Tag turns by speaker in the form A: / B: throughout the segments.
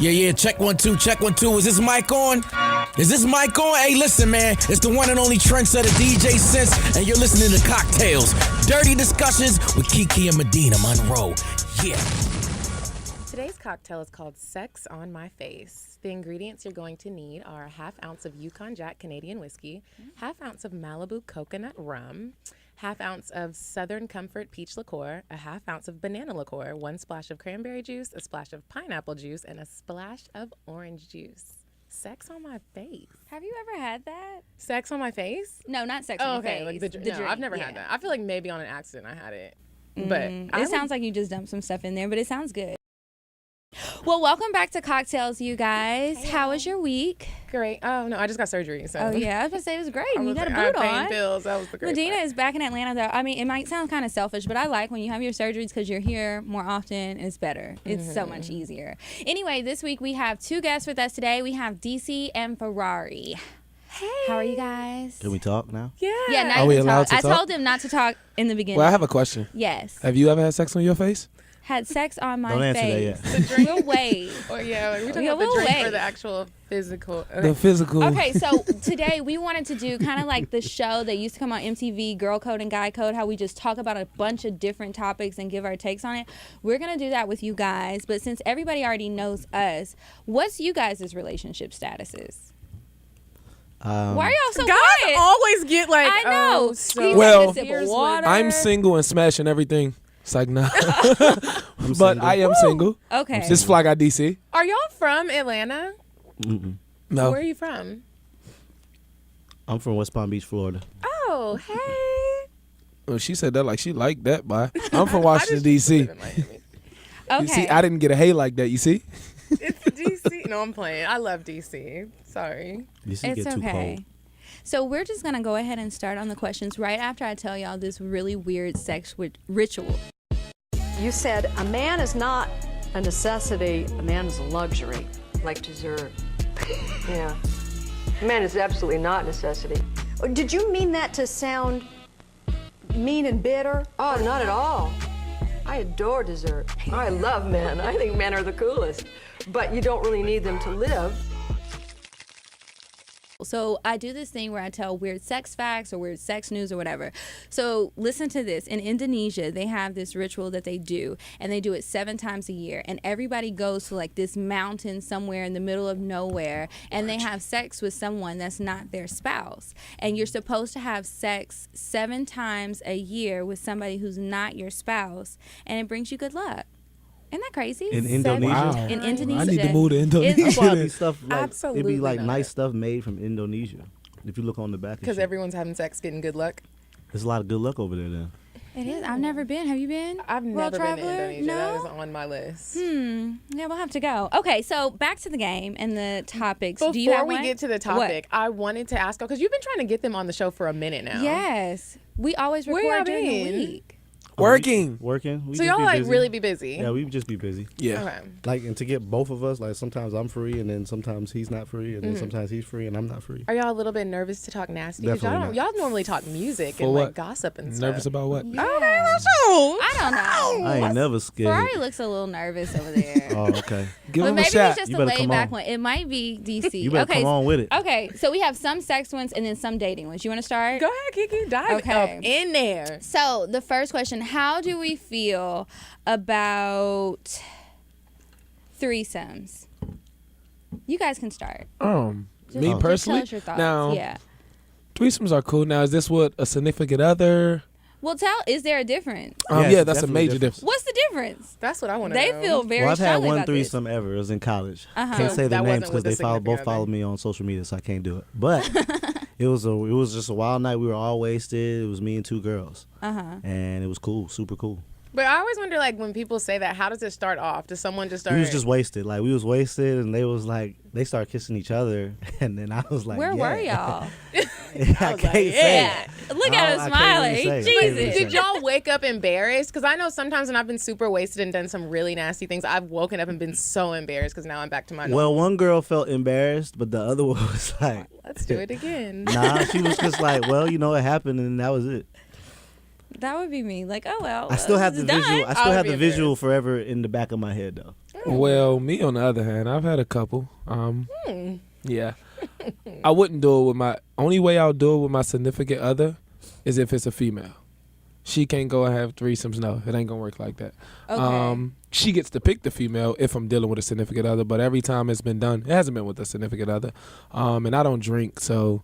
A: Yeah, check 1 2, check 1 2. Is this mic on? Is this mic on? Hey, listen, man. It's the one and only trendsetter DJ Sense, and you're listening to CockTales. Dirty discussions with Kiki and Medina Monroe. Yeah.
B: Today's cocktail is called Sex on My Face. The ingredients you're going to need are a ½ ounce of Yukon Jack Canadian whiskey, ½ ounce of Malibu coconut rum, ½ ounce of Southern Comfort peach liqueur, a ½ ounce of banana liqueur, 1 splash of cranberry juice, a splash of pineapple juice, and a splash of orange juice. Sex on my face.
C: Have you ever had that?
B: Sex on my face?
C: No, not sex on your face.
B: Like the
C: drink.
B: I've never had that. I feel like maybe on an accident I had it. But
C: it sounds like you just dumped some stuff in there, but it sounds good. Well, welcome back to CockTales, you guys. Hey. How was your week?
B: Great. Oh, no, I just got surgery. So.
C: Oh, yeah. I was going to say it was great. You got a
B: boot
C: on.
B: Pills. That was the great
C: Medina
B: part.
C: is back in Atlanta, though. I mean, it might sound kind of selfish, but I like when you have your surgeries because you're here more often. It's better. It's so much easier. Anyway, this week we have 2 guests with us today. We have DC and Ferrari. Hey. How are you guys?
D: Can we talk now?
B: Yeah.
C: Yeah, now
E: are we allowed to
C: I
E: talk?
C: told him not to talk in the beginning.
E: Well, I have a question.
C: Yes.
E: Have you ever had sex on your face?
C: Had sex on my
D: Don't answer
C: face.
D: that yet.
B: The drink.
C: We'll wait.
B: Or we're talking
C: Yeah,
B: about the
C: we'll
B: drink
C: wait.
B: or the actual physical.
E: The physical.
C: Okay, so today we wanted to do kind of like the show that used to come on MTV, Girl Code and Guy Code, how we just talk about a bunch of different topics and give our takes on it. We're going to do that with you guys, but since everybody already knows us, what's you guys' relationship statuses? Why are y'all so
B: Guys
C: quiet?
B: always get like,
C: I know.
B: oh, so
C: He's
E: Well,
C: taking a sip of water.
E: I'm single and smashing everything. It's like, nah. But I am single.
C: Okay.
E: This fly got DC.
B: Are y'all from Atlanta?
E: No.
B: Where are you from?
D: I'm from West Palm Beach, Florida.
B: Oh, hey.
E: Well, she said that like she liked that, boy. I'm from Washington, D.C.
C: Okay.
E: You see, I didn't get a hey like that, you see?
B: It's DC. No, I'm playing. I love DC. Sorry.
D: This
C: It's
D: get too
C: okay.
D: cold.
C: So we're just going to go ahead and start on the questions right after I tell y'all this really weird sex ritual.
F: You said a man is not a necessity, a man is a luxury.
G: Like dessert. Yeah. A man is absolutely not a necessity.
F: Did you mean that to sound mean and bitter?
G: Oh, not at all. I adore dessert. I love men. I think men are the coolest. But you don't really need them to live.
C: So I do this thing where I tell weird sex facts or weird sex news or whatever. So listen to this. In Indonesia, they have this ritual that they do, and they do it 7 times a year. And everybody goes to like this mountain somewhere in the middle of nowhere, and they have sex with someone that's not their spouse. And you're supposed to have sex 7 times a year with somebody who's not your spouse, and it brings you good luck. Isn't that crazy?
D: In Indonesia?
E: Wow.
C: In Indonesia.
E: I need to move to
C: It's
E: Indonesia.
D: Probably stuff like
B: Absolutely
D: it'd be like
B: not.
D: nice stuff made from Indonesia. If you look on the back,
B: Because everyone's having sex, getting good luck.
D: there's a lot of good luck over there. Then
C: It is. I've never been. Have you been?
B: I've
C: World
B: never been to
C: traveler?
B: Indonesia.
C: No?
B: That is on my list.
C: Yeah, we'll have to go. Okay, so back to the game and the topics.
B: Before
C: Do you have
B: we
C: one?
B: get to the topic, I wanted to ask, because you've been trying to get them on the show for a minute now.
C: Yes. We always
B: Where y'all
C: record during the
B: been?
C: week.
E: Working.
D: working. We
B: So
D: just
B: y'all
D: be
B: like
D: busy.
B: really be busy.
D: Yeah, we just be busy.
E: Yeah.
B: Okay.
H: Like, and to get both of us, like sometimes I'm free and then sometimes he's not free and then sometimes he's free and I'm not free.
B: Are y'all a little bit nervous to talk nasty? 'Cause
H: Definitely
B: y'all normally talk music
E: For
B: and
E: what?
B: like gossip and stuff.
E: Nervous about what?
C: Yeah.
B: Okay, let's go.
C: I don't know.
D: I ain't never scared.
C: Ferrari looks a little nervous over there.
D: Oh, okay.
E: Give
C: But
E: him a
C: maybe
E: shot.
C: it's just
D: You
C: a
D: better
C: laid
D: come
C: back
D: on.
C: one. It might be DC.
D: You better
C: okay.
D: come on with it.
C: Okay, so we have some sex ones and then some dating ones. You want to start?
B: Go ahead, Kiki. Dive
C: Okay.
B: up in there.
C: So the first question: how do we feel about threesomes? You guys can start.
E: Me
C: Just
E: personally,
C: tell us your thoughts.
E: now
C: Yeah.
E: threesomes are cool. Now, is this what a significant other?
C: Well, is there a difference?
D: Yes,
E: Yeah, that's a
D: definitely
E: major
D: difference.
E: difference.
C: What's the difference?
B: That's what I want to
C: They
B: know.
C: feel very
D: Well, I've had
C: strongly
D: one
C: about this.
D: threesome ever. It was in college.
C: Uh-huh.
D: Can't say
B: That
D: their names
B: wasn't with
D: because
B: a
D: they both
B: significant
D: follow
B: other.
D: me on social media, so I can't do it. But it was just a wild night. We were all wasted. It was me and 2 girls, and it was cool, super cool.
B: But I always wonder, like, when people say that, how does it start off? Does someone just start?
D: We was just wasted. Like, we was wasted, and they was like, they started kissing each other, and then I was like,
C: Where
D: yeah.
C: were y'all?
D: I can't say
B: yeah.
D: it.
C: Look at him
D: I can't
C: smiling.
D: really say it. I can't
C: Jesus.
D: really say
B: Did
D: it.
B: y'all wake up embarrassed? Because I know sometimes when I've been super wasted and done some really nasty things, I've woken up and been so embarrassed because now I'm back to my normal.
D: Well, one girl felt embarrassed, but the other one was like,
B: Let's do it again.
D: nah, she was just like, well, you know, it happened, and that was it.
C: That would be me. Like, oh well.
D: I still have
C: it's
D: the
C: done.
D: visual. I
B: I
D: still
B: would
D: have
B: be
D: the visual forever in the back of my head, though.
E: Well, me on the other hand, I've had a couple. Yeah. I wouldn't do it with my. Only way I'll do it with my significant other is if it's a female. She can't go and have threesomes. No, it ain't gonna work like that.
C: Okay.
E: She gets to pick the female if I'm dealing with a significant other, but every time it's been done, it hasn't been with a significant other. And I don't drink, so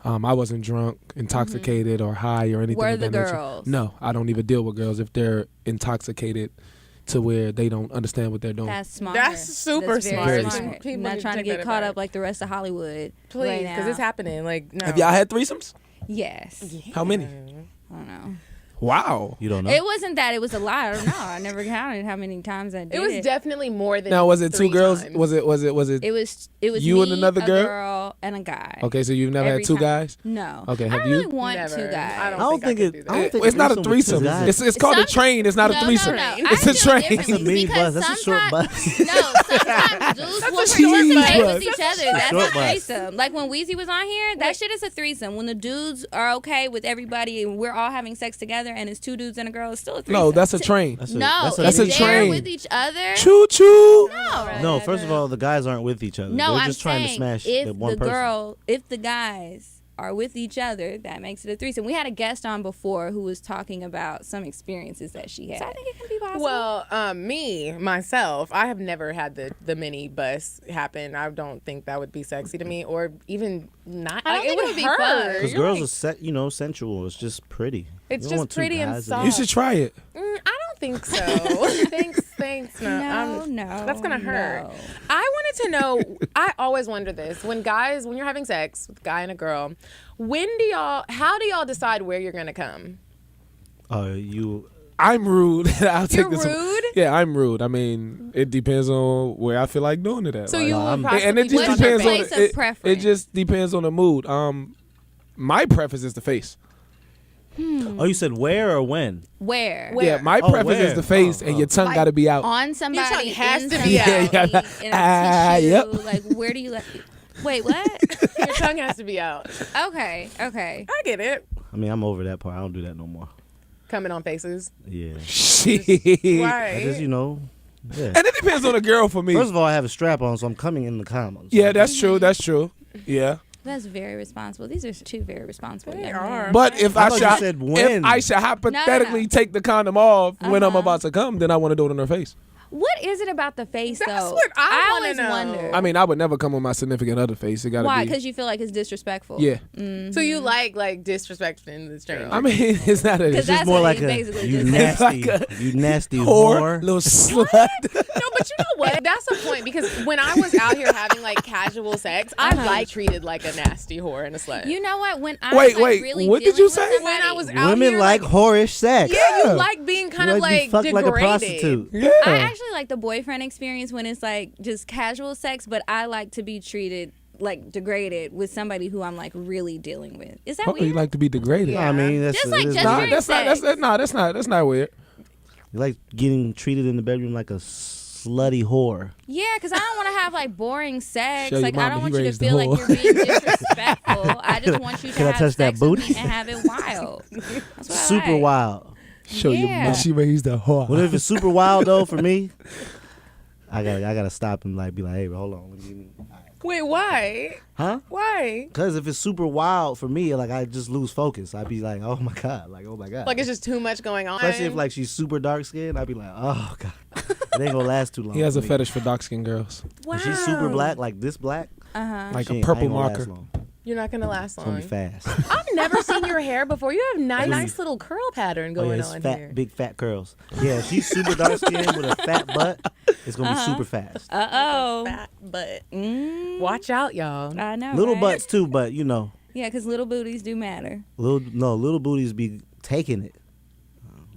E: I wasn't drunk, intoxicated, or high or anything.
C: Were
E: of
C: the
E: that nature.
C: girls?
E: No, I don't even deal with girls if they're intoxicated to where they don't understand what they're doing.
C: That's smart.
B: That's super
C: That's
B: smart.
C: very
E: Very
C: smart.
E: smart.
B: People
C: Not
B: need to
C: trying to
B: take
C: get
B: that
C: caught
B: advice.
C: up like the rest of Hollywood.
B: Please,
C: right
B: because
C: now.
B: it's happening. Like, no.
E: Have y'all had threesomes?
C: Yes.
E: How many?
C: I don't know.
E: Wow.
D: You don't know?
C: It wasn't that. It was a lot. I don't know. I never counted how many times I did
B: It was definitely more than.
E: Now, was it 2
B: 3
E: girls?
B: times.
E: Was it?
C: It was
E: You
C: me,
E: and another
C: a
E: girl?
C: and a guy.
E: Okay, so you've never
C: Every
E: had 2
C: time.
E: guys?
C: No.
E: Okay,
C: I
E: have
C: don't
E: you?
C: really want
B: Never.
C: 2 guys.
B: I
D: I don't
B: think
D: think
B: I
D: it.
B: could do that.
D: I don't think
E: It's not a
D: threesome with two
E: threesome.
D: guys.
E: It's called a train. It's not a threesome.
C: No.
E: It's
C: I
E: a
C: feel
E: train.
C: differently
D: That's a mini
C: because
D: bus. That's a short
C: sometimes-
D: bus.
C: No, sometimes dudes will
E: a
C: participate
E: short
C: with each other. That's
D: short
C: a
D: bus.
C: threesome. Like when Weezy was on here, that shit is a threesome. When the dudes are okay with everybody and we're all having sex together and it's 2 dudes and a girl, it's still a threesome.
E: No, that's a train.
C: No,
E: That's a
C: if they're
E: train.
C: with each other.
E: Choo choo.
D: No, first of all, the guys aren't with each other.
C: No,
D: They're
C: I'm
D: just trying to
C: saying
D: smash
C: if
D: the one
C: the
D: person.
C: girl, if the guys are with each other, that makes it a threesome. We had a guest on before who was talking about some experiences that she had. So I think it can be possible.
B: Well, me myself, I have never had the mini bus happen. I don't think that would be sexy to me, or even not.
C: I don't think it would be fun.
D: Because girls are sensual. It's just pretty.
B: It's
D: You don't
B: just
D: want two
B: pretty and
D: guys
B: soft.
E: You should try it.
B: I don't think so. Thanks. No,
C: no,
B: that's gonna hurt.
C: no.
B: I wanted to know. I always wonder this: when you're having sex with a guy and a girl, how do y'all decide where you're gonna come?
E: I'm rude. I'll take
B: You're
E: this.
B: rude?
E: Yeah, I'm rude. I mean, it depends on where I feel like doing it at.
B: So
E: like,
B: you would
D: I'm-
B: possibly
E: and it just
C: What's your
E: depends on
C: place of
E: it. It
C: preference?
E: just depends on the mood. My preference is the face.
D: Oh, you said where or when?
C: Where?
E: Yeah, my
D: Oh,
E: preference is
D: where?
E: the face,
D: Oh,
E: and
D: oh.
E: your tongue got to be out.
C: On somebody,
B: tongue has
C: in
B: to be
C: somebody,
E: out.
C: in a tissue.
E: Yep.
C: Like, where do you let? Wait, what?
B: Your tongue has to be out.
C: Okay.
B: I get it.
D: I mean, I'm over that part. I don't do that no more.
B: Coming on faces.
D: Yeah.
E: Shit.
B: Right.
D: I just, yeah.
E: And it depends on the girl for me.
D: First of all, I have a strap on, so I'm coming in the condoms.
E: Yeah, that's true. That's true. Yeah.
C: That's very responsible. These are 2 very responsible.
B: They
C: young
B: are.
C: men.
E: But if
D: I
E: I
D: thought
E: should,
D: you said when.
E: if I should hypothetically take the condom off when I'm about to come, then I want to do it on her face.
C: What is it about the face,
B: That's
C: though?
B: what I wanna
C: always
B: know.
C: wonder.
E: I mean, I would never come on my significant other face. It got to
C: Why?
E: be.
C: Because you feel like it's disrespectful.
E: Yeah.
B: So you like disrespecting the stranger?
E: I mean, it's not a.
C: Because
E: It's
C: that's
E: just
D: More
C: what
D: like
C: he
D: a
C: basically
D: you
C: just said.
D: nasty,
E: Like
D: you nasty
E: whore,
D: whore.
E: little slut.
B: No, but you know what? That's the point, because when I was out here having like casual sex, I like treated like a nasty whore and a slut.
C: You know what? When I
E: Wait,
C: was, like,
E: wait,
C: really
E: what did
C: dealing
E: you
C: with
E: say?
C: somebody-
B: when I was out
D: Women
B: here,
D: like whorish sex.
B: yeah, you like being kind
D: You
B: of
D: like to be
B: like
D: fucked
B: degraded.
D: like a prostitute.
E: Yeah.
C: I actually like the boyfriend experience when it's like just casual sex, but I like to be treated like degraded with somebody who I'm like really dealing with. Is that
E: Oh,
C: weird?
E: you like to be degraded?
D: I mean, that's
C: Just like
D: it is
C: just
E: Nah,
C: during
E: that's not.
C: sex.
E: That's not weird.
D: You like getting treated in the bedroom like a slutty whore.
C: Yeah, because I don't want to have like boring sex.
E: Show your
C: Like I
E: mama
C: don't
E: he
C: want you to
E: raised the
C: feel like
E: whole-
C: you're being disrespectful. I just want you to
D: Can I
C: have
D: touch that
C: sex with
D: booty?
C: me and have it wild. That's what I
D: Super
C: like.
D: wild.
E: Show your
C: Yeah.
E: mom she raised a whore.
D: What if it's super wild though for me? I gotta stop and like be like, hey, hold on.
B: Wait, why?
D: Huh?
B: Why?
D: Because if it's super wild for me, like I just lose focus. I'd be like, oh my god,
B: Like it's just too much going on.
D: Especially if like she's super dark skinned, I'd be like, oh god, it ain't gonna last too long.
E: He has
D: for
E: a
D: me.
E: fetish for dark skinned girls,
B: Wow.
D: If she's super black, like this black,
E: like
D: she
E: a
D: ain't- I
E: purple
D: ain't gonna last
E: marker.
D: long.
B: You're not gonna last
D: It's gonna
B: long.
D: be fast.
B: I've never seen your hair before. You have nice little curl pattern
D: Oh,
B: going
D: yeah, it's
B: on
D: fat,
B: here.
D: big fat curls. Yeah, if she's super dark skinned with a fat butt, it's gonna be super fast.
B: Fat butt. Watch out, y'all.
C: I know.
D: Little
C: right?
D: butts too, but you know,
C: Yeah, because little booties do matter.
D: little booties be taking it.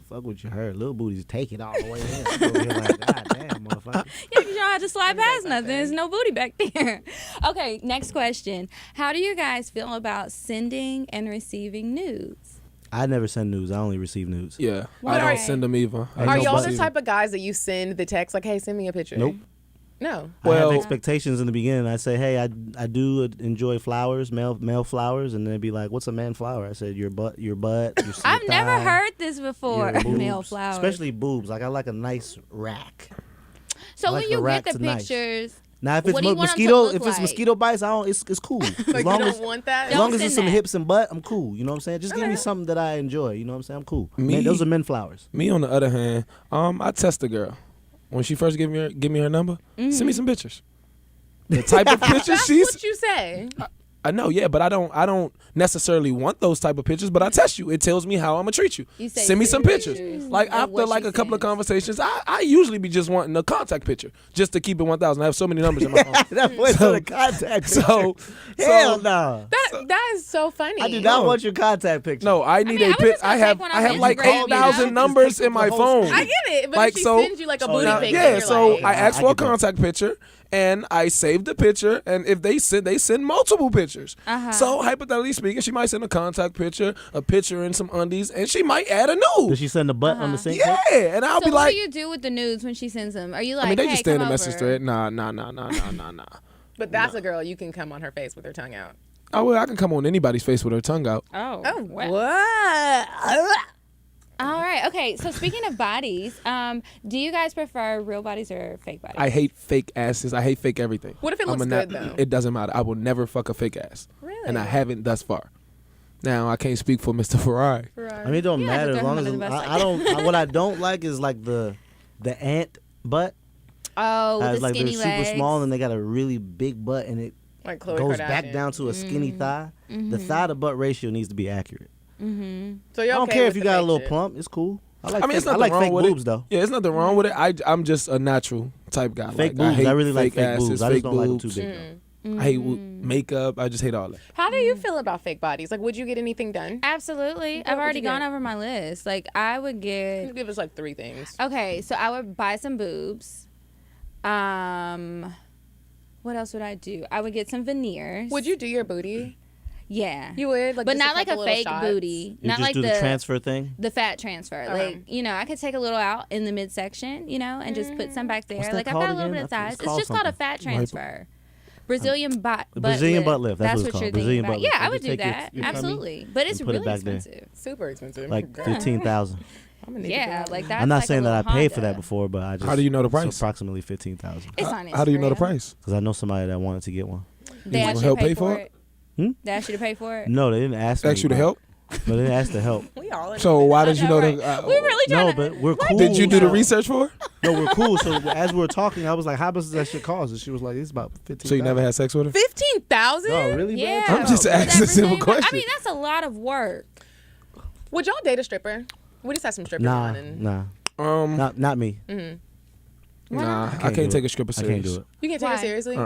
D: Fuck what you heard. Little booties take it all the way in. Over here like, god damn, motherfucker.
C: Yeah, because you don't have to slide past nothing. There's no booty back there. Okay, next question. How do you guys feel about sending and receiving nudes?
D: I never send nudes. I only receive nudes.
E: Yeah,
B: What
E: I
B: are-
E: don't send them either. I
B: Are
E: don't
B: y'all
E: receive
B: the
E: them.
B: type of guys that you send the text like, "Hey, send me a picture"?
D: Nope.
B: No.
D: I
E: Well-
D: have expectations in the beginning. I say, hey, I do enjoy flowers, male flowers, and they'd be like, what's a man flower? I said, your butt, your
C: I've never
D: thigh,
C: heard this before.
D: your boobs,
C: Male flowers.
D: especially boobs. Like I like a nice rack.
C: So So
D: like
C: when you
D: her
C: get the
D: racks nice.
C: pictures,
D: Now if it's
C: what do you want 'em to
D: mosquito,
C: look
D: if it's
C: like?
D: mosquito bites, it's cool.
B: Like, you don't want that?
D: As long
C: Don't
D: as it's
C: send
D: some
C: that.
D: hips and butt, I'm cool. You know what I'm saying? Just give me something that I enjoy. You know what I'm saying? I'm cool. Man, those are men flowers.
E: Me on the other hand, I test the girl. When she first give me her number, send me some pictures. The type of pictures
B: That's
E: she's
B: what you say.
E: I know, yeah, but I don't necessarily want those type of pictures. But I test you. It tells me how I'm gonna treat you.
C: You say
E: Send me some pictures. Like
C: and
E: after
C: what
E: like
C: she
E: a couple of
C: sends.
E: conversations, I usually be just wanting a contact picture just to keep it 1,000. I have so many numbers in my phone.
D: That boy's on a contact picture.
E: So
D: Hell no.
B: That is so funny.
D: I do not want your contact picture.
E: No, I need
C: mean, I
E: a
C: was
E: pic.
C: just gonna
E: I have
C: take one
E: I
C: off
E: have like
C: Instagram, you know?
E: 8,000 numbers in my phone.
B: I get it, but
E: Like,
B: if she
E: so-
B: sends you like a booty
E: Now,
B: picture,
E: yeah,
B: you're
E: so
B: like,
E: I asked for a
D: get that.
E: contact picture and I saved the picture, and if they send multiple pictures. So hypothetically speaking, she might send a contact picture, a picture in some undies, and she might add a nude.
D: Does she send the butt on the same
E: Yeah, and I'll
C: So
E: be
C: what
E: like,
C: do you do with the nudes when she sends them? Are you like,
E: I mean, they
C: hey,
E: just stay in
C: come
E: the message
C: over?
E: thread. Nah.
B: but that's a girl you can come on her face with her tongue out.
E: Oh, well, I can come on anybody's face with her tongue out.
C: Oh,
B: What?
C: All right. Okay. So speaking of bodies, do you guys prefer real bodies or fake bodies?
E: I hate fake asses. I hate fake everything.
B: What if it
E: I'm
B: looks
E: a
B: good, though?
E: It doesn't matter. I will never fuck a fake ass.
B: Really?
E: And I haven't thus far. Now, I can't speak for Mr. Ferrari.
D: I mean, it don't
C: Yeah,
D: matter
C: but
D: as long as
C: they're the best
D: I don't. What I don't like is like the ant butt.
C: Oh, with
D: As
C: the
D: like
C: skinny
D: they're
C: legs.
D: super small and they got a really big butt and it
B: Like Khloe
D: goes
B: Kardashian.
D: back down to a skinny thigh. The thigh to butt ratio needs to be accurate.
B: So you're
D: I don't
B: okay
D: care
B: with
D: if you
B: the
D: got a
B: fake
D: little
B: shit.
D: plump. It's cool. I like
E: I mean, it's
D: fake, I
E: nothing
D: like
E: wrong
D: fake
E: with
D: boobs
E: it.
D: though.
E: Yeah, it's nothing wrong with it. I'm just a natural type guy.
D: Fake
E: like,
D: boobs.
E: hate
D: I really like fake
E: asses,
D: boobs. I
E: fake
D: just don't like them too
E: boobs.
D: big though.
E: I hate makeup. I just hate all that.
B: How do you feel about fake bodies? Like, would you get anything done?
C: Absolutely.
B: What
C: I've
B: would
C: already
B: you
C: gone
B: get?
C: over my list. Like, I would
B: Can you
C: get.
B: give us like 3 things?
C: Okay, so I would buy some boobs. What else would I do? I would get some veneers.
B: Would you do your booty?
C: Yeah.
B: You would, like,
C: but
B: just
C: not like a
B: couple little
C: fake
B: shots?
C: booty.
D: You
C: Not
D: just
C: like
D: do the transfer thing.
C: the fat transfer. Like, you know, I could take a little out in the midsection, you know, and just put some back there.
D: What's that
C: Like, I've
D: called
C: got a little
D: again?
C: bit of
D: I think
C: thighs.
D: it's
C: It's
D: called
C: just called a
D: something.
C: fat transfer. Brazilian butt
D: Brazilian butt lift. That's what it's
C: what you're
D: called.
C: thinking
D: Brazilian
C: about.
D: butt lift.
C: Yeah, I
D: You
C: would do
D: take your-
C: that.
D: your tummy
C: Absolutely. But it's
D: and put it
C: really
D: back there.
C: expensive.
B: Super expensive.
D: Like
B: Girl,
D: 15,000.
B: I'm gonna need to
C: Yeah,
B: go.
C: like that's
D: I'm not
C: like a
D: saying that I
C: little
D: paid for
C: Honda.
D: that before, but I just.
E: How do you know the
D: It's
E: price?
D: approximately 15,000.
C: It's on
E: How do you know the
C: Instagram.
E: price?
D: Because I know somebody that wanted to get one.
C: They
E: You
C: asked you
E: help
C: to pay
E: pay
C: for
E: for
C: it?
D: Hmm?
C: They asked you to pay for it?
D: No, they didn't ask me.
E: Ask you to
D: but-
E: help.
D: No, they didn't ask to help.
B: We all in
E: So why did you know
C: Right.
E: the?
C: We really trying
D: No,
C: to.
D: but we're cool.
E: Did you do the
D: so-
E: research for her?
D: No, we're cool. So as we were talking, I was like, "How much does that shit cost?" And she was like, "It's about 15."
E: So you never had sex with her?
B: 15,000?
D: No, really?
C: Yeah.
D: Bro?
E: I'm just
C: With
E: asking a simple
C: everything.
E: question.
C: I mean, that's a lot of work.
B: Would y'all date a stripper? We just had some strippers
D: Nah,
B: on. And
D: not me.
E: Nah, I
D: do
E: can't
D: it.
E: take a stripper
D: I
E: serious.
D: can't do it.
B: You can't take
C: Why?
B: it seriously?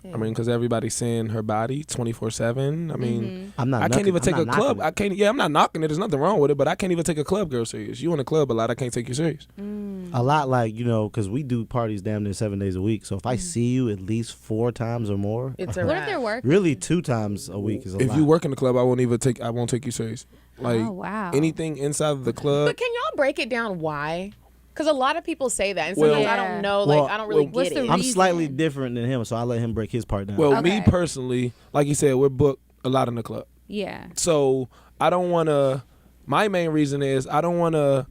E: I mean, because everybody's seeing her body 24/7. I mean,
D: I'm not.
E: I can't even take a
D: I'm not
E: club.
D: knocking
E: I can't. Yeah, I'm not knocking it. There's nothing wrong with it, but I can't even take a club girl serious. You in a club a lot. I can't take you serious.
D: a lot, like because we do parties damn near 7 days a week. So if I see you at least 4 times or more,
B: It's a
C: What
B: wrap.
C: if they're working?
D: really 2 times a week is a
E: If
D: lot.
E: you work in the club, I won't take you serious. Like
C: Oh, wow.
E: anything inside of the club.
B: But can y'all break it down why? Because a lot of people say that, and
E: Well-
B: sometimes I don't know. Like,
D: Well,
B: I don't really
C: what's
B: get
C: the
B: it.
D: I'm
C: reason?
D: slightly different than him, so I let him break his part down.
E: Well,
C: Okay.
E: me personally, like you said, we're booked a lot in the club.
C: Yeah.
E: So I don't want to. My main reason is I don't want to.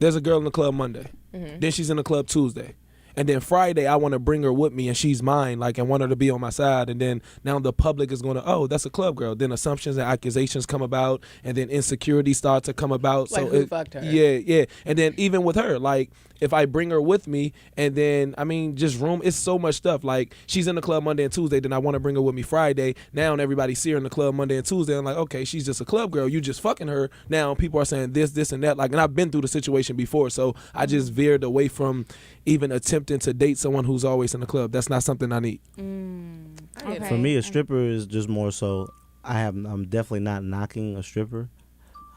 E: There's a girl in the club Monday, then she's in the club Tuesday, and then Friday I want to bring her with me and she's mine, like, and want her to be on my side, and then now the public is going to, oh, that's a club girl. Then assumptions and accusations come about, and then insecurity starts to come about.
B: Like,
E: so
B: who fucked her?
E: Yeah, and then even with her, like, if I bring her with me, and then I mean, just room. It's so much stuff. Like, she's in the club Monday and Tuesday, then I want to bring her with me Friday. Now everybody see her in the club Monday and Tuesday. I'm like, okay, she's just a club girl. You just fucking her. Now people are saying this, and that. Like, and I've been through the situation before, so I just veered away from even attempting to date someone who's always in the club. That's not something I need.
C: Okay.
D: For me, a stripper is just more so. I'm definitely not knocking a stripper.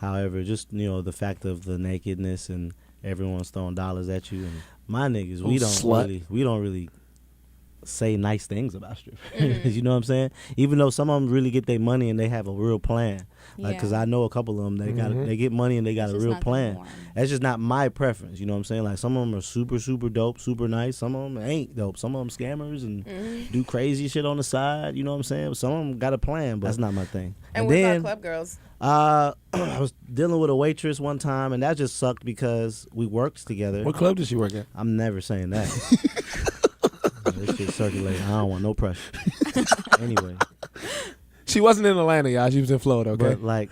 D: However, just the fact of the nakedness and everyone's throwing dollars at you. And my niggas, we don't
E: slut.
D: really say nice things about strippers. You know what I'm saying? Even though some of them really get their money and they have a real plan. Like, cause I know a couple of them, they get money and they got a real plan. That's just not my preference. You know what I'm saying? Like, some of them are super, super dope, super nice. Some of them ain't dope. Some of them scammers and do crazy shit on the side. You know what I'm saying? Some of them got a plan, but that's not my thing.
B: And what about club girls?
D: I was dealing with a waitress one time, and that just sucked because we worked together.
E: What club did she work at?
D: I'm never saying that. This shit circulating. I don't want no pressure. Anyway.
E: She wasn't in Atlanta, y'all. She was in Florida, okay?
D: But, like,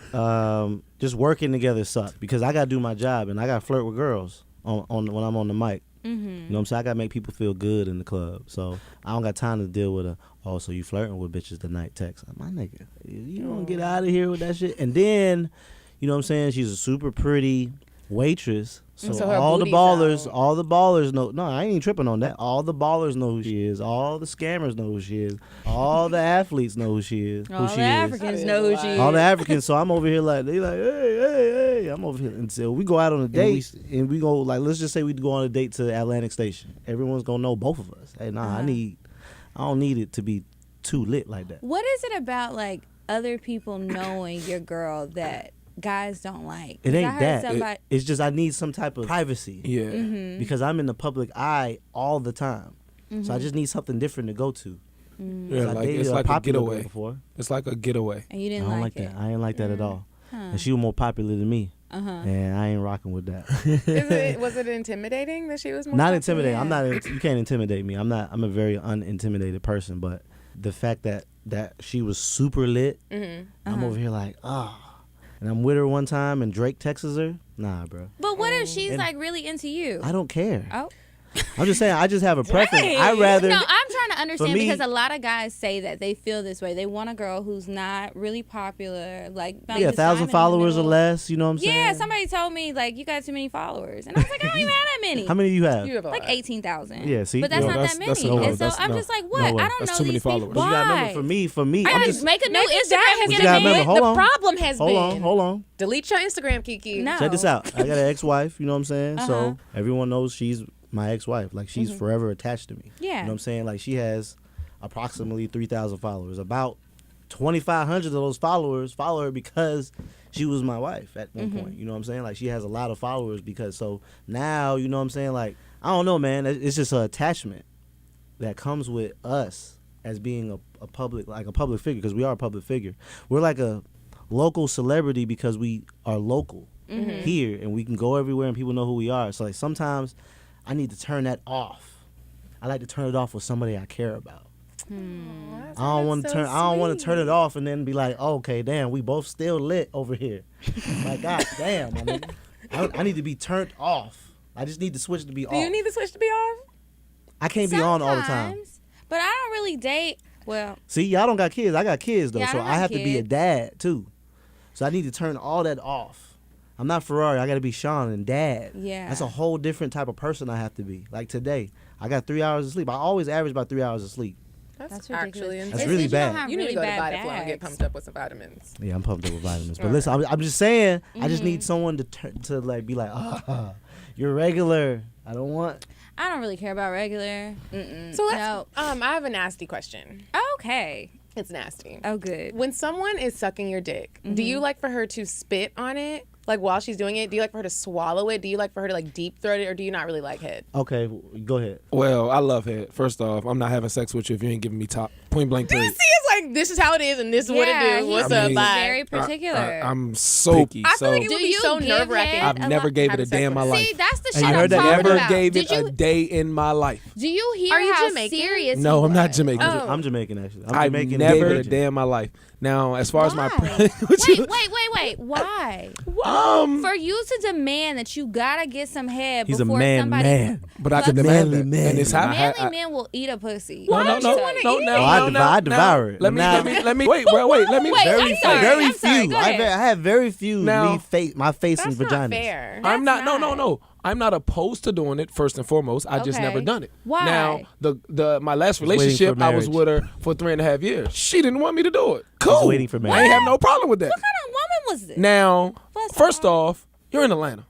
D: just working together sucked because I got to do my job, and I got to flirt with girls on when I'm on the mic. You know what I'm saying? I got to make people feel good in the club. So I don't got time to deal with so you flirting with bitches tonight text. My nigga, you don't get out of here with that shit. And then, you know what I'm saying? She's a super pretty waitress. So all the ballers know. No, I ain't even tripping on that. All the ballers know who she is. All the scammers know who she is. All the athletes know who she is.
C: All the Africans know who she is.
D: All the Africans. So I'm over here like, they like, hey. I'm over here. And so we go out on a date and we go, like, let's just say we go on a date to Atlantic Station. Everyone's going to know both of us. Hey, nah, I don't need it to be too lit like that.
C: What is it about, like, other people knowing your girl that guys don't like?
D: It ain't that. It's just I need some type of privacy.
E: Yeah.
D: Because I'm in the public eye all the time. So I just need something different to go to.
E: Yeah, like, it's like a getaway. It's like a getaway.
C: And you didn't
D: like
C: it.
D: that. I ain't like that at all. And she was more popular than me. And I ain't rocking with that.
B: Was it intimidating that she was more
D: not
B: popular?
D: intimidating. I'm not. You can't intimidate me. I'm a very unintimidated person. But the fact that she was super lit, I'm over here like, and I'm with her one time and Drake texts her. Nah, bro.
C: But what if she's like really into you?
D: I don't care.
C: Oh.
D: I'm just saying, I just have a preference. I'd rather.
C: No, I'm trying to understand
D: me,
C: because a lot of guys say that they feel this way. They want a girl who's not really popular, like
D: 1,000 followers or less. You know what I'm saying?
C: Yeah, somebody told me like you got too many followers, and I was like, I don't even have that many.
D: How many do you have?
B: You have
C: like 18,000.
D: Yeah, see,
C: but that's not that many. And so I'm just like, what? I don't
E: that's
C: know
E: too many
C: these
E: followers.
C: people.
D: You gotta remember, for me,
C: I
D: I'm
C: gotta
D: just
C: make a new Instagram.
B: That
C: Get
D: gotta
C: a
D: remember,
C: man.
D: hold on.
B: problem has been.
D: Hold on.
B: Delete your Instagram, Kiki.
C: No.
D: Check this out. I got an ex-wife. You know what I'm saying? So everyone knows she's my ex-wife. Like, she's forever attached to me.
C: Yeah.
D: You know what I'm saying? Like, she has approximately 3,000 followers. About 2,500 of those followers follow her because she was my wife at one point. You know what I'm saying? Like, she has a lot of followers because, so now, you know what I'm saying? Like, I don't know, man. It's just an attachment that comes with us as being a public figure, because we are a public figure. We're like a local celebrity because we are local here, and we can go everywhere and people know who we are. So, like, sometimes I need to turn that off. I like to turn it off with somebody I care about. I don't want to turn it off and then be like, oh, okay, damn, we both still lit over here. Like, god damn, I need to be turned off. I just need the switch to be off.
B: Do you need the switch to be off?
D: I can't be on all the time.
C: But I don't really date. Well,
D: see, y'all don't got kids. I got kids though,
C: Yeah, I
D: so
C: don't
D: I
C: have
D: have to be a
C: kids.
D: dad too. So I need to turn all that off. I'm not Ferrari. I got to be Sean and dad.
C: Yeah.
D: That's a whole different type of person I have to be. Like today, I got 3 hours of sleep. I always average about 3 hours of sleep.
B: That's
C: ridiculous.
B: actually insane.
D: That's really bad.
B: You need to go to
C: bad
B: Vitaflow and get
C: bags.
B: pumped up with some vitamins.
D: Yeah, I'm pumped up with vitamins. But listen, I'm just saying, I just need someone to like be like, you're regular. I don't want.
C: I don't really care about regular.
B: So let's.
C: No.
B: I have a nasty question.
C: Okay.
B: It's nasty.
C: Oh, good.
B: When someone is sucking your dick, do you like for her to spit on it? Like while she's doing it? Do you like for her to swallow it? Do you like for her to like deep throat it? Or do you not really like head?
D: Okay, go ahead.
E: Well, I love head. First off, I'm not having sex with you if you ain't giving me top. Point blank
B: See,
E: period.
B: it's like, this is how it is and this is what it do. What's up,
C: he's
B: bye.
C: very particular.
E: I'm so picky.
B: I feel like it
E: so
B: would be
C: you
B: so
C: give
B: nerve-wracking.
C: head?
E: I've never gave it a day in my life.
C: See, that's the
D: Hey,
C: shit
D: you
C: I'm
D: heard that?
C: talking
E: Never
C: about.
E: gave
C: Did
E: it
C: you,
E: a day in my life.
C: do you hear
B: Are you
C: how
B: Jamaican?
C: serious
E: No,
C: he
E: I'm not
C: was?
E: Jamaican.
B: Oh.
D: I'm Jamaican actually.
E: I've
D: Jamaican.
E: never
D: gay
E: a day in my life. Now, as far as my
C: Why? Wait. Why? For you to demand that you gotta get some head
D: He's a
C: before
D: man,
C: somebody
D: man.
E: but I can
C: Fuck
E: demand
D: manly
E: that.
D: man.
E: And it's how
C: manly men will eat a pussy.
E: No,
C: Let me tell you.
D: I devour it.
E: Let me. Wait. Let me.
C: Wait,
D: Very
C: I'm sorry.
D: very
C: I'm sorry.
D: few.
C: Go ahead.
D: I have very few
E: Now-
D: my face
B: That's
D: and
B: not
D: vaginas.
B: fair.
E: I'm not.
C: That's
E: No. I'm not opposed to doing it. First and foremost, I just
C: Okay.
E: never done it.
C: Why?
E: Now, my last
D: waiting for
E: relationship, I was
D: marriage.
E: with her for 3.5 years. She didn't want me to do it.
D: I was
E: Cool.
D: waiting for
E: I
D: marriage.
E: ain't have no problem with that.
C: What kind of woman was this?
E: Now,
C: First
E: first
C: off-
E: off, you're in Atlanta.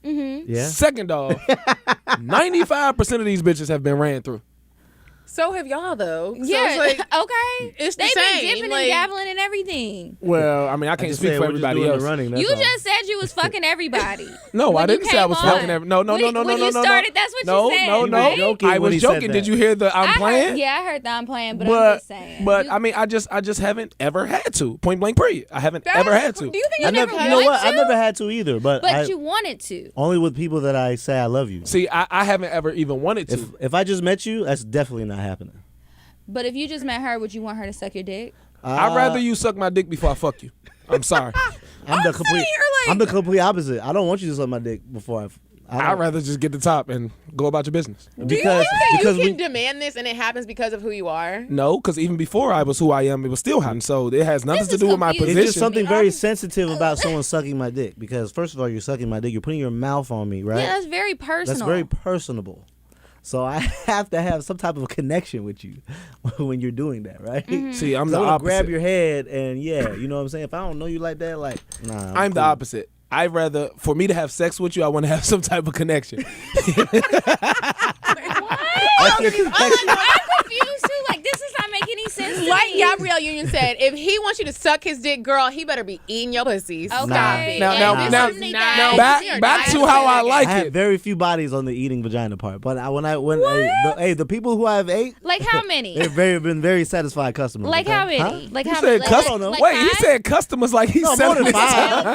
D: Yeah.
E: Second off, 95% of these bitches have been ran through.
B: So have y'all though. So
C: Yeah.
B: it's like,
C: Okay.
B: it's the
C: They've
B: same.
C: been dipping
B: like,
C: and dabbling and everything.
E: Well, I mean, I can't
D: just
E: speak
D: said
E: for
D: we're just
E: everybody
D: doing the
E: else.
D: running, that's
C: You
D: all.
C: just said you was fucking everybody.
E: No,
C: When
E: I
C: you
E: didn't say I
C: came
E: was
C: on.
E: fucking every. No.
C: When you started, that's what
E: No,
C: you said.
E: no, no.
C: right?
D: Joking
E: I
D: when
E: was
D: he said
E: joking.
D: that.
E: Did you hear the I'm playing?
C: Yeah, I heard that I'm playing, but I'm just saying.
E: But
C: You-
E: I mean, I just haven't ever had to. Point blank, period. I haven't ever had to.
B: Do you think
D: I
B: you
D: never,
B: never
D: you know
C: want
D: what?
C: to?
D: I never had to either, but
C: you wanted to.
D: only with people that I say I love you.
E: See, I haven't ever even wanted to.
D: If I just met you, that's definitely not happening.
C: But if you just met her, would you want her to suck your dick?
E: I'd rather you suck my dick before I fuck you. I'm sorry.
D: I'm the complete. I'm the complete opposite. I don't want you to suck my dick before
E: I'd rather just get the top and go about your business.
D: because
B: you
D: we
B: can demand this and it happens because of who you are.
E: No, because even before I was who I am, it was still hot. So it has nothing
C: This
E: to
C: is
E: do with my
C: confusing.
E: position.
D: it's just something very sensitive about someone sucking my dick because first of all, you're sucking my dick. You're putting your mouth on me, right?
C: Yeah, that's very personal.
D: That's very personable. So I have to have some type of connection with you when you're doing that, right?
E: See, I'm
D: 'Cause
E: the
D: I wanna
E: opposite.
D: grab your head and you know what I'm saying? If I don't know you like that, like, nah.
E: I'm the
D: cool.
E: opposite. I'd rather, for me to have sex with you, I want to have some type of connection.
C: I'm confused too. Like, this does not make any sense to
B: Like
C: me.
B: Gabrielle Union said, if he wants you to suck his dick, girl, he better be eating your pussies.
C: Okay.
D: Nah.
C: And
E: Now,
C: this
E: now,
C: is not-
E: now,
B: We are
E: back
B: not
E: to
B: gonna
E: how
B: say
E: I
B: that
E: like
D: I have
E: it.
D: very few bodies on the eating vagina part, but the people who I've ate,
C: Like how many?
D: they've been very satisfied customers.
C: Like
D: okay?
C: how many?
D: Huh?
C: Like
E: You
C: how
E: said
C: many?
E: customers.
C: Like
E: Wait, he
C: five?
E: said customers like he's
D: No, more
E: selling
D: than
E: his
D: five.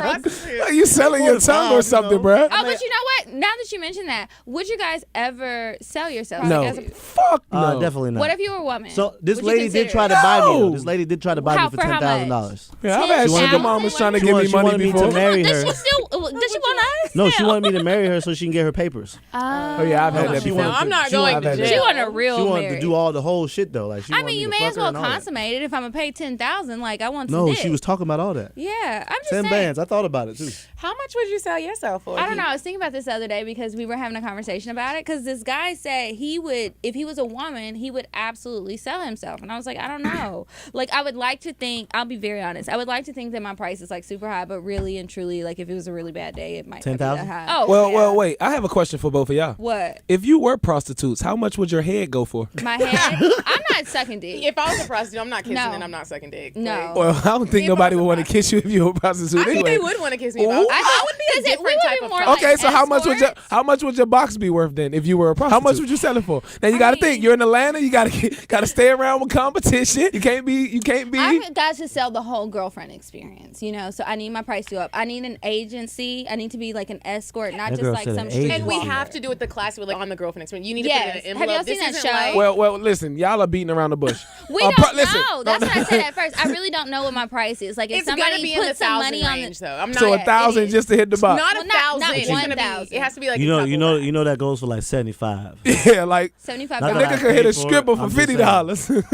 E: Like you selling your tongue or something, bruh.
C: Oh, but you know what? Now that you mention that, would you guys ever sell yourself?
E: No.
C: Like, as a-
E: Fuck no.
D: Definitely not.
C: what if you were a woman?
D: So this
C: Would you
D: lady did
C: consider
D: try
C: it?
D: to buy me.
E: No.
D: Though. This lady did try to buy me for
C: For how much?
D: $10,000.
E: Yeah, I've had
C: She
E: sugar
C: wanted-
E: mamas trying to
D: She
E: give
D: wanted-
E: me
D: she
E: money
D: wanted me to
E: before.
D: marry
C: Does
D: her.
C: she still? Does she want us?
D: No, she wanted me to marry her so she can get her papers.
E: Oh yeah, I've had
D: No,
E: that
D: she
E: before.
D: wanted
B: I'm not
D: she
B: going
D: wanted-
B: to
E: I've had
B: jail.
C: She want a real
D: She wanted
C: marriage.
D: to do all the whole shit though. Like she
C: I
D: wanted
C: mean,
D: me
C: you
D: to
C: may
D: fuck
C: as
D: her
C: well
D: and all that.
C: consummate it if I'm gonna pay 10,000. Like I want some
D: No,
C: dick.
D: she was talking about all that.
C: Yeah, I'm just
D: 10
C: saying.
D: bands. I thought about it too.
B: How much would you sell yourself for?
C: I don't know. I was thinking about this the other day because we were having a conversation about it. Because this guy said he would, if he was a woman, he would absolutely sell himself. And I was like, I don't know. Like, I would like to think. I'll be very honest. I would like to think that my price is like super high, but really and truly, like if it was a really bad day, it might not be that
D: 10,000?
C: high. Oh,
E: Well,
C: yeah.
E: well, wait. I have a question for both of y'all.
C: What?
E: If you were prostitutes, how much would your head go for?
C: My head? I'm not sucking dick.
B: If I was a prostitute, I'm not kissing
C: No.
B: and I'm not sucking dick.
C: No.
B: Like,
E: Well, I don't think
B: If
E: nobody
B: I
E: would
B: was
E: want to kiss you if you were a prostitute
B: I think
E: anyway.
B: they would want to kiss me.
E: Ooh.
B: I would be a different type of
C: more
E: Okay,
C: like
E: so how much would
C: escorts.
E: your box be worth then if you were a prostitute? How much would you sell it for? Now you got to
C: mean-
E: think. You're in Atlanta. You got to stay around with competition. You can't be.
C: I've got to sell the whole girlfriend experience, you know. So I need my price to go up. I need an agency. I need to be like an escort, not
D: That
C: just
D: girl
C: like
D: said
C: some
D: an
C: street
B: And we
C: walker.
B: have to do it the classy with like on the girlfriend experience. You need to
C: Yes.
B: put it in an
C: Have
B: envelope.
C: y'all seen
B: This
C: that
B: isn't
C: show?
B: like-
E: Well, listen. Y'all are beating around the bush.
C: We don't know. That's what I said at first. I really don't know what my price is. Like if
B: It's gonna
C: somebody
B: be in the
C: puts some money
B: 1,000
C: on
B: range,
C: the
B: though. I'm not.
E: So
C: Yeah, it
E: 1,000
C: is.
E: just to hit the box.
B: Not
C: Well,
B: a
C: not
B: thousand. It's gonna
C: 1,000.
B: be. It has to be like
D: You
B: a
D: know,
B: couple
D: you know that goes for like 75.
E: Yeah, like
C: $75.
E: a
D: Not
E: nigga
D: that
E: could hit a
D: paid for it.
E: stripper for
D: I'm just saying.
E: $50.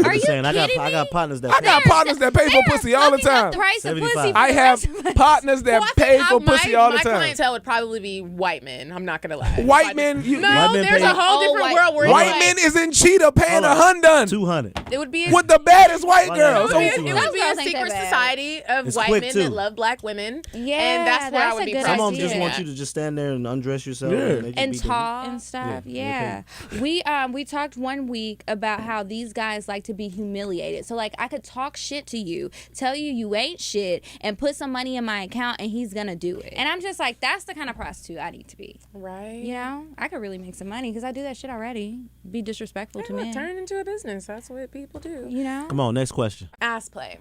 C: Are
D: I'm
C: you
D: saying, I
C: kidding
D: got
C: me?
D: partners that
E: I got
D: pay.
E: partners that pay for pussy all the time.
C: The price of
D: 75.
C: pussy.
E: I have partners that
B: Well, I
E: pay
B: think
E: for pussy all the
B: My
E: time.
B: clientele would probably be white men. I'm not gonna lie.
E: White men, you,
B: No,
D: White men
B: there's
D: pay-
B: a whole
C: All
B: different
C: white-
B: world where
E: white
B: it's
E: men
B: like,
E: is in Cheetah paying
D: Hold on.
E: $100
D: 200.
B: it would be.
E: with the baddest white
D: Why
E: girls.
D: not?
B: It
D: So-
B: would be
C: Those
B: a
C: girls ain't
B: secret
C: that bad.
B: society of
D: It's
B: white
D: quick,
B: men
D: too.
B: that love black women.
C: Yeah,
B: and that's where I
C: that's
B: would
C: a
B: be
C: good
D: Some
B: proud
D: of them just
C: idea.
D: want you to just stand there and undress yourself.
E: Yeah.
D: And, they just
C: and
D: beat the-
C: talk and stuff.
D: Yeah,
C: Yeah. We talked one week about how these guys like to be humiliated. So like I could talk shit to you, tell you ain't shit, and put some money in my account and he's gonna do it. And I'm just like, that's the kind of prostitute I need to be.
B: Right.
C: You know? I could really make some money because I do that shit already. Be disrespectful to men.
B: Turn it into a business. That's what people do.
C: You know?
D: Come on, next question.
B: Ass play.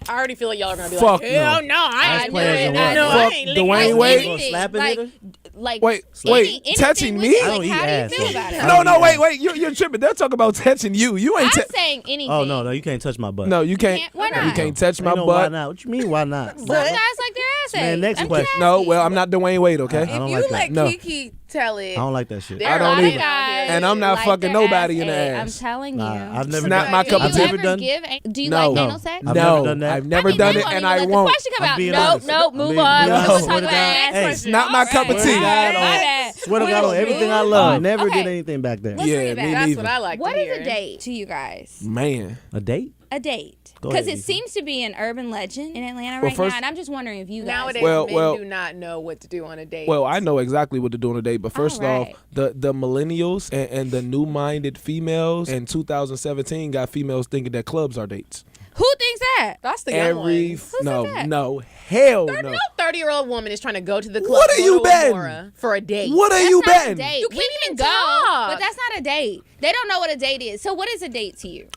B: I already feel like y'all are gonna be
E: Fuck
B: like, hell
E: no.
B: no, I
D: Ass
B: ain't
D: play
B: doing
D: isn't
B: it.
D: what?
B: No,
E: Fuck
B: I ain't
E: Dwayne
B: licking
E: Wade.
B: anything.
C: Anything,
D: Slapping
C: like,
D: it?
C: like
E: Wait,
C: anything
E: touching
C: with
E: me?
C: you,
D: I don't
C: like,
D: eat
C: how
D: ass,
C: do you feel
D: though.
C: about it?
D: I
E: No,
D: don't eat ass.
E: you're tripping. They're talking about touching you. You ain't.
C: I'm saying anything.
D: Oh, no, you can't touch my butt.
E: No, you can't.
C: Why
E: You
C: not?
E: can't touch my
D: Ain't no, why
E: butt.
D: not? What you mean, why not?
C: Some guys like their ass
D: Man,
C: ate.
D: next
C: I'm
D: question.
C: just
E: No,
C: asking.
E: well, I'm not Dwayne Wade, okay?
D: I
B: If
D: don't
B: you
D: like
B: let
D: that.
E: No.
B: Kiki tell it,
D: I don't like that shit.
B: there
E: I
B: are
E: don't
B: a lot of
E: either.
B: guys
E: And I'm not
C: like
E: fucking
C: their
E: nobody in the
C: ate.
E: ass.
C: I'm telling you.
D: Nah, I've never
E: It's not
D: done
E: my
C: Do
E: cup
C: you
E: of tea.
D: I've never
C: ever
D: done.
C: give? Do you
E: No.
C: like
E: No.
C: anal sex?
D: I've
E: No,
D: never done that.
E: I've never
C: I mean,
E: done
C: we
E: it,
C: won't
E: and
C: even
E: I
C: let
E: won't.
C: The question come
D: I'm
C: out.
D: being
C: Nope,
D: honest.
C: nope.
D: I'm
C: Move
D: being
C: on.
D: real
C: Let's
D: honest.
C: talk about ass.
D: Hey,
E: It's not my cup of
C: Right.
E: tea.
C: My bad.
D: Swear to God on everything I love. Never did anything back there.
C: Let's bring
E: Yeah,
C: it back.
E: me
B: That's
E: neither.
B: what I like
C: What
B: to
C: is
B: hear.
C: a date to you guys?
E: Man,
D: A date?
C: a date?
D: Go
C: Because
D: ahead,
C: it
D: Lisa.
C: seems to be an urban legend in Atlanta
E: Well,
C: right
E: first-
C: now, and I'm just wondering if you guys.
B: Nowadays,
E: Well,
B: men do not know what to do on a date.
E: Well, I know exactly what to do on a date, but first
C: Alright.
E: off, the millennials and the new-minded females in 2017 got females thinking that clubs are dates.
C: Who thinks that?
B: That's the young ones.
E: No,
C: said that?
E: no, hell
B: No
E: no.
B: 30-year-old woman is trying to go to the club.
E: What have you
B: go to
E: been?
B: Aurora for a date.
E: What are
C: That's
E: you
C: not a
E: been?
C: date.
B: You
C: We
B: can't
C: can
B: even
C: go,
B: talk.
C: but that's not a date. They don't know what a date is. So what is a date to you?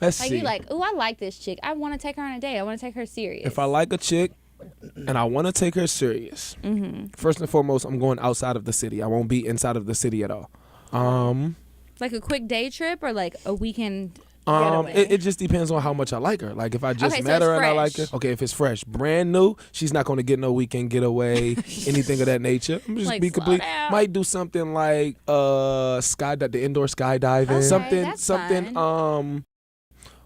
E: Let's
C: Like
E: see.
C: you like, oh, I like this chick. I want to take her on a date. I want to take her serious.
E: If I like a chick and I want to take her serious, first and foremost, I'm going outside of the city. I won't be inside of the city at all.
C: Like a quick day trip or like a weekend.
B: Getaway.
E: It just depends on how much I like her. Like if I just
C: Okay, so
E: met her
C: it's
E: and I like her,
C: fresh.
E: okay, if it's fresh, brand new, she's not going to get no weekend getaway, anything of that nature. I'm just
C: Like,
E: be
C: slow
E: complete.
C: down.
E: Might do something like the indoor skydiving,
C: Okay,
E: something
C: that's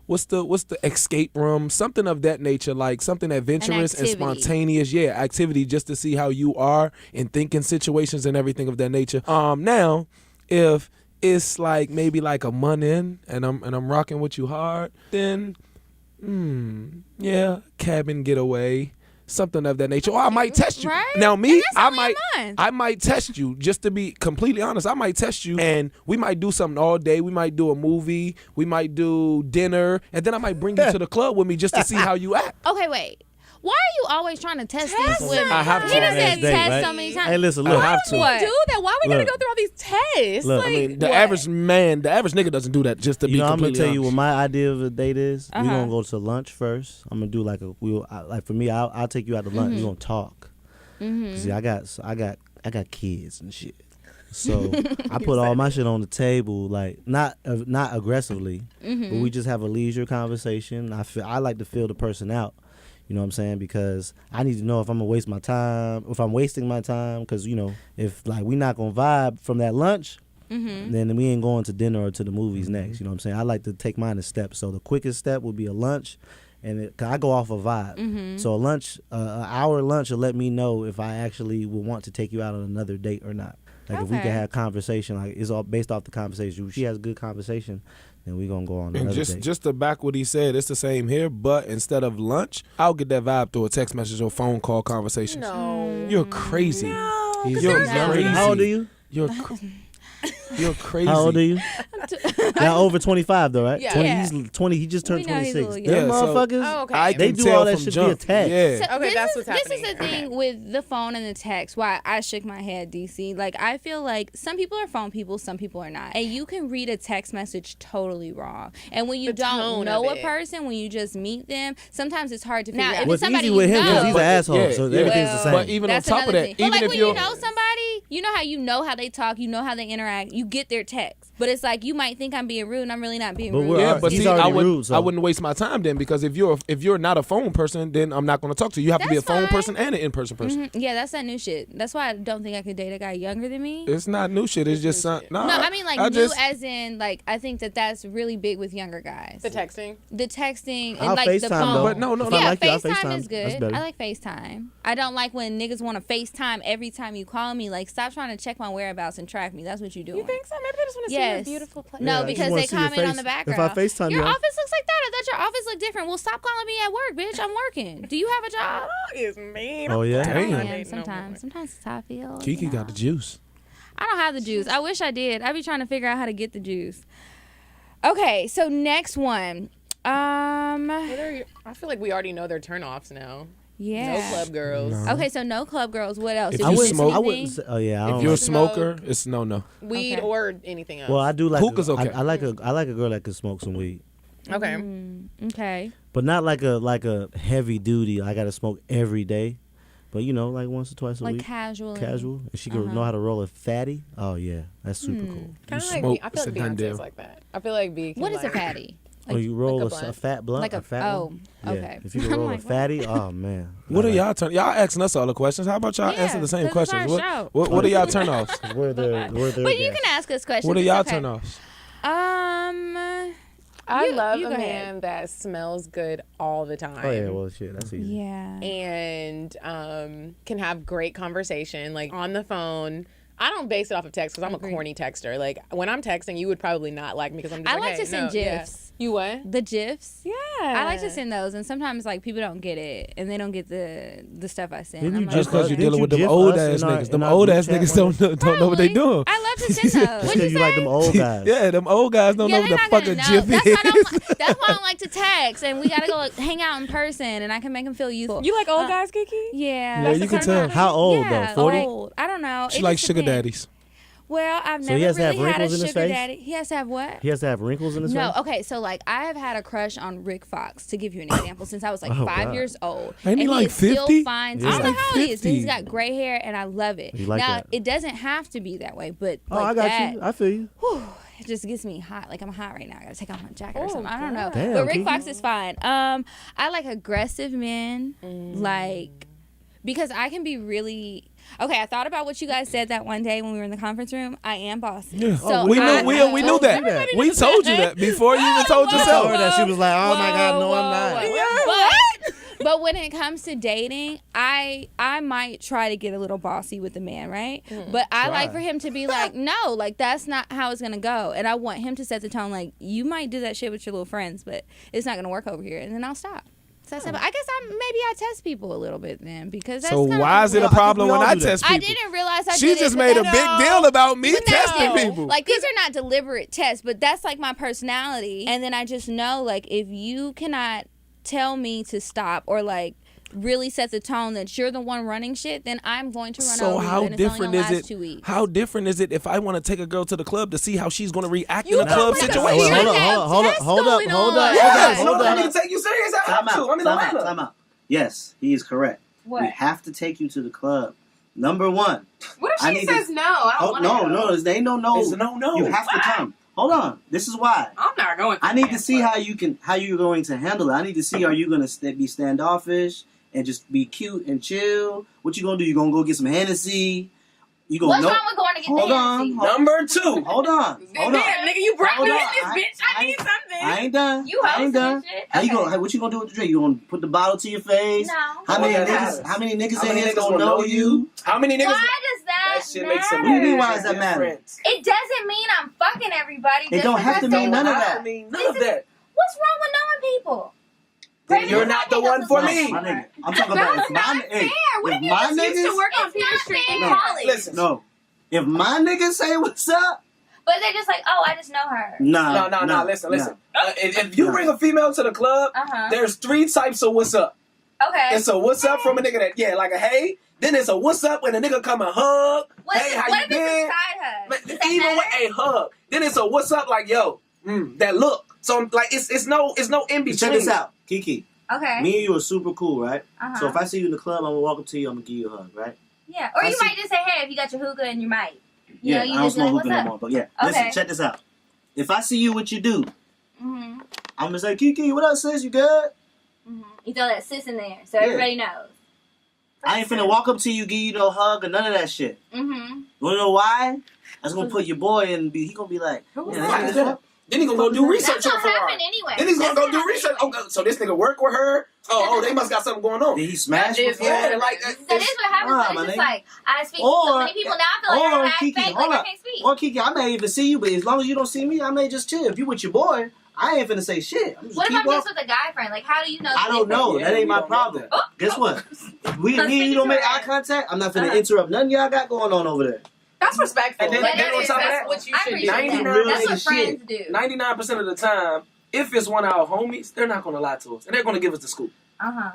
E: what's the escape room, something of that nature, like something adventurous and
C: activity.
E: spontaneous, activity just to see how you are in thinking situations and everything of that nature. Now, if it's like maybe like a month in and I'm rocking with you hard, then cabin getaway, something of that nature. Or I might test you.
C: Right?
E: Now me,
C: And that's
E: I
C: only a
E: might
C: month.
E: I might test you, just to be completely honest. I might test you and we might do something all day. We might do a movie, we might do dinner, and then I might bring you to the club with me just to see how you act.
C: Okay, wait. Why are you always trying to test these women?
E: I have to.
C: He done
D: Last
C: said
D: date,
C: test
D: right?
C: so many times.
D: Hey, listen,
E: I
D: look.
E: have to.
C: What?
B: Do that? Why are we gonna
D: Look.
B: go through all these tests?
D: Look,
B: like,
E: I mean, the
B: what?
E: average nigga doesn't do that just to be
D: You know, I'm gonna
E: completely
D: tell you what
E: honest.
D: my idea of a date is.
C: Uh-huh.
D: We're gonna go to lunch first. I'm gonna do like like for me, I'll take you out to lunch. We're gonna talk. See, I got kids and shit. So I put all my shit on the table, like not aggressively, but we just have a leisure conversation. I like to feel the person out. You know what I'm saying? Because I need to know if I'm gonna waste my time, if I'm wasting my time. Because if like we not gonna vibe from that lunch, then we ain't going to dinner or to the movies next. You know what I'm saying? I like to take mine in steps. So the quickest step would be a lunch, and cause I go off a vibe. So a lunch, an hour lunch will let me know if I actually will want to take you out on another date or not. Like if we can
C: Okay.
D: have conversation, like it's all based off the conversation. If she has good conversation, then we gonna go on
E: And
D: another date.
E: just to back what he said, it's the same here, but instead of lunch, I'll get that vibe through a text message or phone call conversation.
B: No.
E: You're crazy.
D: He's
E: You're
D: younger.
E: crazy.
D: How old are you?
E: You're crazy.
D: How old are you? Now over 25 though, right?
B: Yeah.
D: 20,
C: Yeah.
D: He's 20. He just turned
C: We know he's a
D: 26.
C: little
D: Them
E: young. Yeah, so-
D: motherfuckers.
B: Oh, okay.
E: I
D: They
E: can
D: do
E: tell
D: all that
E: from
D: shit
E: jump.
D: via text.
E: Yeah.
C: So
B: Okay, that's what's
C: This
B: happening.
C: is the thing with the phone and the text. Why I shook my head, DC. Like I feel like some people are phone people, some people are not, and you can read a text message totally wrong. And when you
B: The
C: don't
B: tone
C: know
B: of
C: a
B: it.
C: person, when you just meet them, sometimes it's hard to figure
B: Now,
C: out.
B: if
C: If
D: Well,
C: it's
D: it's
C: somebody
D: easy with
C: you
D: him
C: know,
D: because he's an asshole,
E: Yeah,
D: so
E: yeah.
D: everything's the
C: Well,
D: same.
E: But even on
C: that's
E: top of
C: another
E: that,
C: thing. But
E: even
C: like
E: if
C: when
E: you're
C: you know somebody, you know how you know how they talk, you know how they interact, you get their text. But it's like you might think I'm being rude, and I'm really not being
D: But
C: rude.
D: we're-
E: yeah, but
D: he's
E: see,
D: already
E: I wouldn't,
D: rude, so-
E: I wouldn't waste my time then, because if you're not a phone person, then I'm not going to talk to you. You have to be a
C: That's
E: phone
C: fine.
E: person and an in-person person.
C: Yeah, that's that new shit. That's why I don't think I could date a guy younger than me.
E: It's not new shit. It's just
B: new shit.
E: nah,
C: No, I mean like
E: I
C: new
E: just,
C: as in like I think that's really big with younger guys.
B: The texting.
C: The texting and
D: I'll
C: like the
D: FaceTime
C: phone.
D: though.
E: But no,
D: If I
C: Yeah,
D: like you, I'll
C: FaceTime
D: FaceTime.
C: is
D: That's
C: good.
D: better.
C: I like FaceTime. I don't like when niggas want to FaceTime every time you call me. Like, stop trying to check my whereabouts and track me. That's what you're doing.
B: You think so? Maybe they just want to see
C: Yes.
B: your beautiful place.
C: No,
D: Yeah, I just
C: because
D: wanna
C: they
D: see your
C: comment on
D: face.
C: the
D: If I
C: background.
D: FaceTime
C: your
D: you-
C: office looks like that. I thought your office looked different. Well, stop calling me at work, bitch. I'm working. Do you have a job?
B: Is mean.
D: Oh, yeah?
C: I
E: Damn.
C: am sometimes. Sometimes it's how I feel.
E: Kiki
C: you know.
E: got the juice.
C: I don't have the juice. I wish I did. I be trying to figure out how to get the juice. Okay, so next one.
B: I feel like we already know their turnoffs now.
C: Yeah.
B: No club girls.
E: No.
C: Okay, so no club girls. What else?
E: If
C: Did
E: you
C: you
E: wouldn't
C: miss
E: smoke-
D: I wouldn't
C: anything?
D: say, oh yeah, I
B: If
D: don't
E: You're a
D: like
B: smoke-
E: smoker. It's no.
B: Weed
C: Okay.
B: or anything else.
D: Well, I do like
E: Hookah's okay.
D: I like a girl that can smoke some weed,
B: Okay.
C: Okay.
D: but not like a heavy duty. I gotta smoke every day, but like once or twice a
C: Like
D: week,
C: casually.
D: casual. And she can know how to roll a fatty. Oh yeah, that's super cool.
B: Kind of like
E: smoke,
B: I feel
E: it's
B: like
E: a done
B: Beyonce's
E: deal.
B: like that. I feel like B. Can
C: What is a
B: like,
C: fatty?
D: Oh, you roll
B: like a
D: a
B: blunt.
D: fat blunt,
C: Like
D: a fat one? Yeah.
C: okay.
D: If you can
C: I'm
D: roll
C: like,
D: a fatty, oh man.
E: What are
D: I like
E: y'all y'all asking us all the questions? How about y'all
C: Yeah,
E: answer the same
C: 'cause it's
E: questions?
C: our show.
E: What are y'all turnoffs?
D: it. We're their
C: But you
D: guests.
C: can ask us questions.
E: What are
C: It's
E: y'all
C: okay.
E: turnoffs?
B: I
C: You-
B: love
C: you
B: a
C: go
B: man
C: ahead.
B: that smells good all the time.
D: Oh yeah, well shit, that's easy.
C: Yeah.
B: And can have great conversation, like on the phone. I don't base it off of text because I'm a corny texter. Like when I'm texting, you would probably not like me because I'm just
C: I like
B: hey,
C: to send
B: no,
C: GIFs.
B: Yeah. You what?
C: The GIFs.
B: Yeah.
C: I like to send those, and sometimes like people don't get it, and they don't get the stuff I send.
D: Didn't you
C: I'm
E: Just
C: like,
E: because you're
D: Didn't
E: dealing
D: you
E: with them
D: GIF
E: old
D: us
E: ass
D: in our-
E: niggas. Them
D: in our
E: old
D: group
E: ass
D: chat
E: niggas
D: one
E: don't know what they doing.
C: I love to send those. What
D: Because you like them old guys.
E: Yeah, them old guys don't know
C: they're
E: what the
C: not
E: fuck
C: gonna
E: a
C: know.
E: GIF
C: That's why,
E: is.
C: that's why I don't like to text, and we gotta go hang out in person, and I can make them feel useful.
B: You like old guys, Kiki?
C: Yeah.
E: Yeah, you can tell.
D: How old
C: Yeah,
D: though? 40?
C: old. I don't know.
E: She
C: It
E: likes
C: just
E: sugar
C: depends.
E: daddies.
C: Well, I've
D: So he
C: never
D: has to have
C: really had a
D: wrinkles in his
C: sugar
D: face?
C: daddy. He has to have what?
D: He has to have wrinkles in his
C: No,
D: face?
C: okay, so like I have had a crush on Rick Fox, to give you an example, since I was like
D: Oh,
C: 5
D: God.
C: years old.
E: Ain't he
C: and
E: like
C: is still
E: 50?
C: fine.
D: Yeah.
C: I don't know
E: He's
C: how
E: like
C: he is, but he's
E: 50.
C: got gray hair and I love it.
D: You like
C: now,
D: that?
C: it doesn't have to be that way, but
D: Oh,
C: like
D: I got
C: that,
D: you. I feel you.
C: whew, it just gets me hot. Like I'm hot right now. I gotta take off my jacket or something. I don't know.
D: Damn,
C: but Rick
D: Kiki.
C: Fox is fine. I like aggressive men, like because I can be really. Okay, I thought about what you guys said that one day when we were in the conference room. I am bossy.
E: Yeah.
C: So
E: we
C: I
E: knew we knew that.
D: Everybody
E: We told you that before you even told
C: Whoa,
E: yourself.
D: Told her that she was like, oh my God, no, I'm not.
C: But when it comes to dating, I might try to get a little bossy with the man, right? But I like for him to be like, no, like that's not how it's gonna go, and I want him to set the tone. Like you might do that shit with your little friends, but it's not gonna work over here, and then I'll stop. So I guess I test people a little bit then because that's
E: So
C: kinda
E: why is it a
C: weird.
E: problem when I
D: do that.
E: test people?
C: I didn't realize I
E: She
C: did
E: just
C: it,
E: made
C: but
E: a big deal about me
C: no.
E: testing people.
C: Like these are not deliberate tests, but that's like my personality. And then I just know like if you cannot tell me to stop or like really set the tone that you're the one running shit, then I'm going to run
E: So
C: over
E: how
C: you. And it's only
E: different
C: gonna
E: is
C: last
E: it?
C: 2 weeks.
E: How different is it if I want to take a girl to the club to see how she's going to react in
B: You
E: a club
B: got like a
E: situation?
B: weird
D: Hold up.
B: going on.
E: Yes,
D: Hold
E: no, I
D: up.
E: need to take you serious. I have to. I'm in
I: Time
E: Atlanta.
I: out. Yes, he is correct.
C: What?
I: We have to take you to the club. Number one.
B: What if
I: I
B: she
I: need
B: says
I: to-
B: no? I don't want to
I: No, there ain't no.
E: It's a no.
I: You have to come. Hold on. This is why.
B: I'm not going.
I: I need to see how you're going to handle it. I need to see, are you going to be standoffish and just be cute and chill? What you going to do? You going to go get some Hennessy? You going
C: What's
I: to
C: wrong with going to get
I: Hold
C: the
I: on.
C: Hennessy?
E: Number 2.
I: Hold on.
B: Nigga, you brought
I: Hold
B: me in
I: on.
B: this
I: I-
B: bitch. I need something.
I: I ain't done.
C: You
I: I
C: hosting
I: ain't done.
C: this shit?
I: How you
C: Okay.
I: going? What you gonna do with the drink? You gonna put the bottle to your face?
C: No.
I: How many
E: Well, that
I: niggas?
E: matters.
I: How many niggas
E: How
I: in
E: many
I: here
E: niggas
I: gonna
E: will
I: know
E: know
I: you?
E: How many niggas?
C: Why does that,
E: That shit makes a
C: matter?
I: What do you mean, why does that matter?
E: difference.
C: It doesn't mean I'm fucking everybody.
I: It
C: just
I: don't have
C: because
I: to mean
C: they-
I: none of
E: I
I: that.
E: mean, none of that.
C: What's wrong with knowing people?
E: Then
C: Baby,
E: you're
C: it's
E: not the
C: like
E: one for
C: it's
E: me.
I: My nigga, I'm talking about if my
C: fair. What
I: if
C: if you
I: my
C: just used to
I: niggas
C: work on Peter Street in
I: No.
C: college?
E: Listen.
I: no, if my niggas say what's up,
C: But they're just like, oh, I just know her.
I: nah,
E: No. Listen. If you bring a female to the club,
C: Uh-huh.
E: there's 3 types of what's up.
C: Okay.
E: It's a what's up from a nigga that like a hey. Then it's a what's up when a nigga come and hug. Hey, how
C: what
E: you
C: if
E: been?
C: it's a side hug?
E: But
C: Does that
E: even with
C: matter?
E: a hug, then it's a what's up like yo, that look. So like it's no in between.
I: check this out, Kiki.
C: Okay.
I: Me and you are super cool, right?
C: Uh-huh.
I: So if I see you in the club, I'm gonna walk up to you. I'm gonna give you a hug, right?
C: Yeah. Or
I: I
C: you
I: see-
C: might just say, hey, if you got your hookah and you might. You
I: Yeah,
C: know, you
I: I don't
C: just be
I: smoke
C: like,
I: hookah
C: what's
I: no
C: up?
I: more. But yeah,
C: Okay.
I: listen, check this out. If I see you, what you do?
C: Mm-hmm.
I: I'm gonna say, Kiki, what up, sis? You good?
C: Mm-hmm. You throw that sis in there so
I: Yeah.
C: everybody knows.
I: I ain't finna walk up to you, give you no hug or none of that shit.
C: Mm-hmm.
I: You wanna know why? That's gonna put your boy in. He gonna be like,
E: Why
I: yeah,
E: is that? Then he gonna go do research
C: That's
E: on
C: what
E: Ferrari.
C: happened anyway.
E: Then he's gonna
C: That's
E: go do
C: what
E: research.
C: happened
E: Oh, so this nigga work with her? Oh, they must got something going on.
I: Did he smash
B: That is-
I: before?
E: Yeah, like
C: That is what happens.
I: Nah,
C: But
I: my
C: it's just
I: nigga.
C: like, I speak to
I: Or-
C: so many people now, I feel like I
I: Or
C: don't have
I: Kiki,
C: faith,
I: hold
C: like I
I: up.
C: can't speak.
I: Or Kiki, I may even see you, but as long as you don't see me, I may just chill. If you with your boy, I ain't finna say shit. I'm just
C: What if
I: keep
C: I'm
I: walking.
C: just with a guy friend? Like, how do you know?
I: I
C: the
I: don't know.
C: difference?
E: Yeah,
I: that ain't
E: we
I: my
E: don't know
I: problem.
E: that.
I: Guess what? Me and you don't make eye contact. I'm not finna
C: Uh-huh.
I: interrupt nothing y'all got going on over there.
B: That's respectful.
E: And then-
B: Like,
E: and then
B: that
E: on
B: is-
E: top of
B: that's
E: that,
B: what you
C: I
B: should
C: appreciate
B: do.
C: that.
I: Real
C: That's
I: nigga
C: what friends
I: shit.
C: do.
E: 99% of the time, if it's one of our homies, they're not gonna lie to us, and they're gonna give us the scoop.
C: Uh-huh.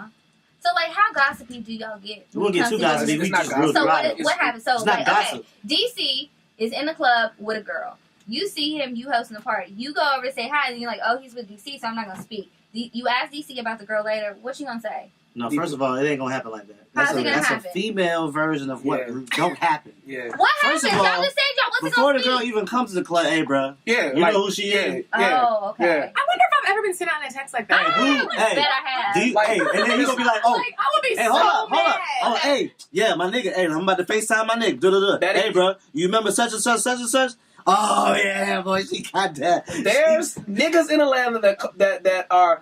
C: So, like, how gossipy do y'all get?
I: We won't get too gossipy. We
E: It's not
I: just
E: gossip.
I: real
C: So
I: dry.
C: what happens? So
I: It's not
C: like,
I: gossip.
C: okay, DC is in the club with a girl. You see him, you hosting the party. You go over and say hi, and you're like, oh, he's with DC, so I'm not gonna speak. You ask DC about the girl later. What you gonna say?
I: No, first of all, it ain't gonna happen like that.
C: How's
I: That's,
C: it gonna
I: that's
C: happen?
I: a female version of what
E: Yeah.
I: don't happen.
E: Yeah.
C: What
I: First
C: happens?
I: of
C: I'm
I: all,
C: just saying, y'all wasn't
I: Before
C: gonna
I: the girl
C: speak.
I: even comes to the club, hey, bro,
E: Yeah.
I: you
E: like,
I: know who she is?
E: Yeah.
C: Oh, okay.
E: Yeah.
B: I wonder if I've ever been sent out in a text like that.
I: Hey, who?
C: I
I: Hey,
C: bet I have.
I: do you,
E: Like-
I: hey, and then you gonna be like, oh,
B: Like, I would be
I: hey,
B: so
I: hold up,
B: mad.
I: Oh, hey, yeah, my nigga, hey, I'm about to FaceTime my nigga. Duh.
E: That
I: Hey,
E: is-
I: bro, you remember such and such? Oh yeah, boy, she got that.
E: There's niggas in Atlanta that are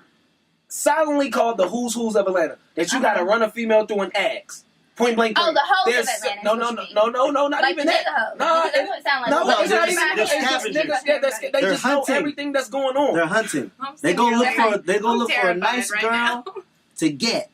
E: silently called the who's of Atlanta. That you gotta run a female through an axe. Point blank.
J: Oh, the hoes
E: There's
J: of Atlanta.
E: no, not
J: like
E: even
J: the
E: that.
J: nigga hoes.
E: No,
J: Because that's what it sound like.
E: no,
I: No,
E: it's not
I: they're
E: even. It's just
I: scavengers.
E: niggas. Yeah, they
I: They're
E: just know
I: hunting.
E: everything that's going on.
I: They're hunting. They go look for a nice girl to get.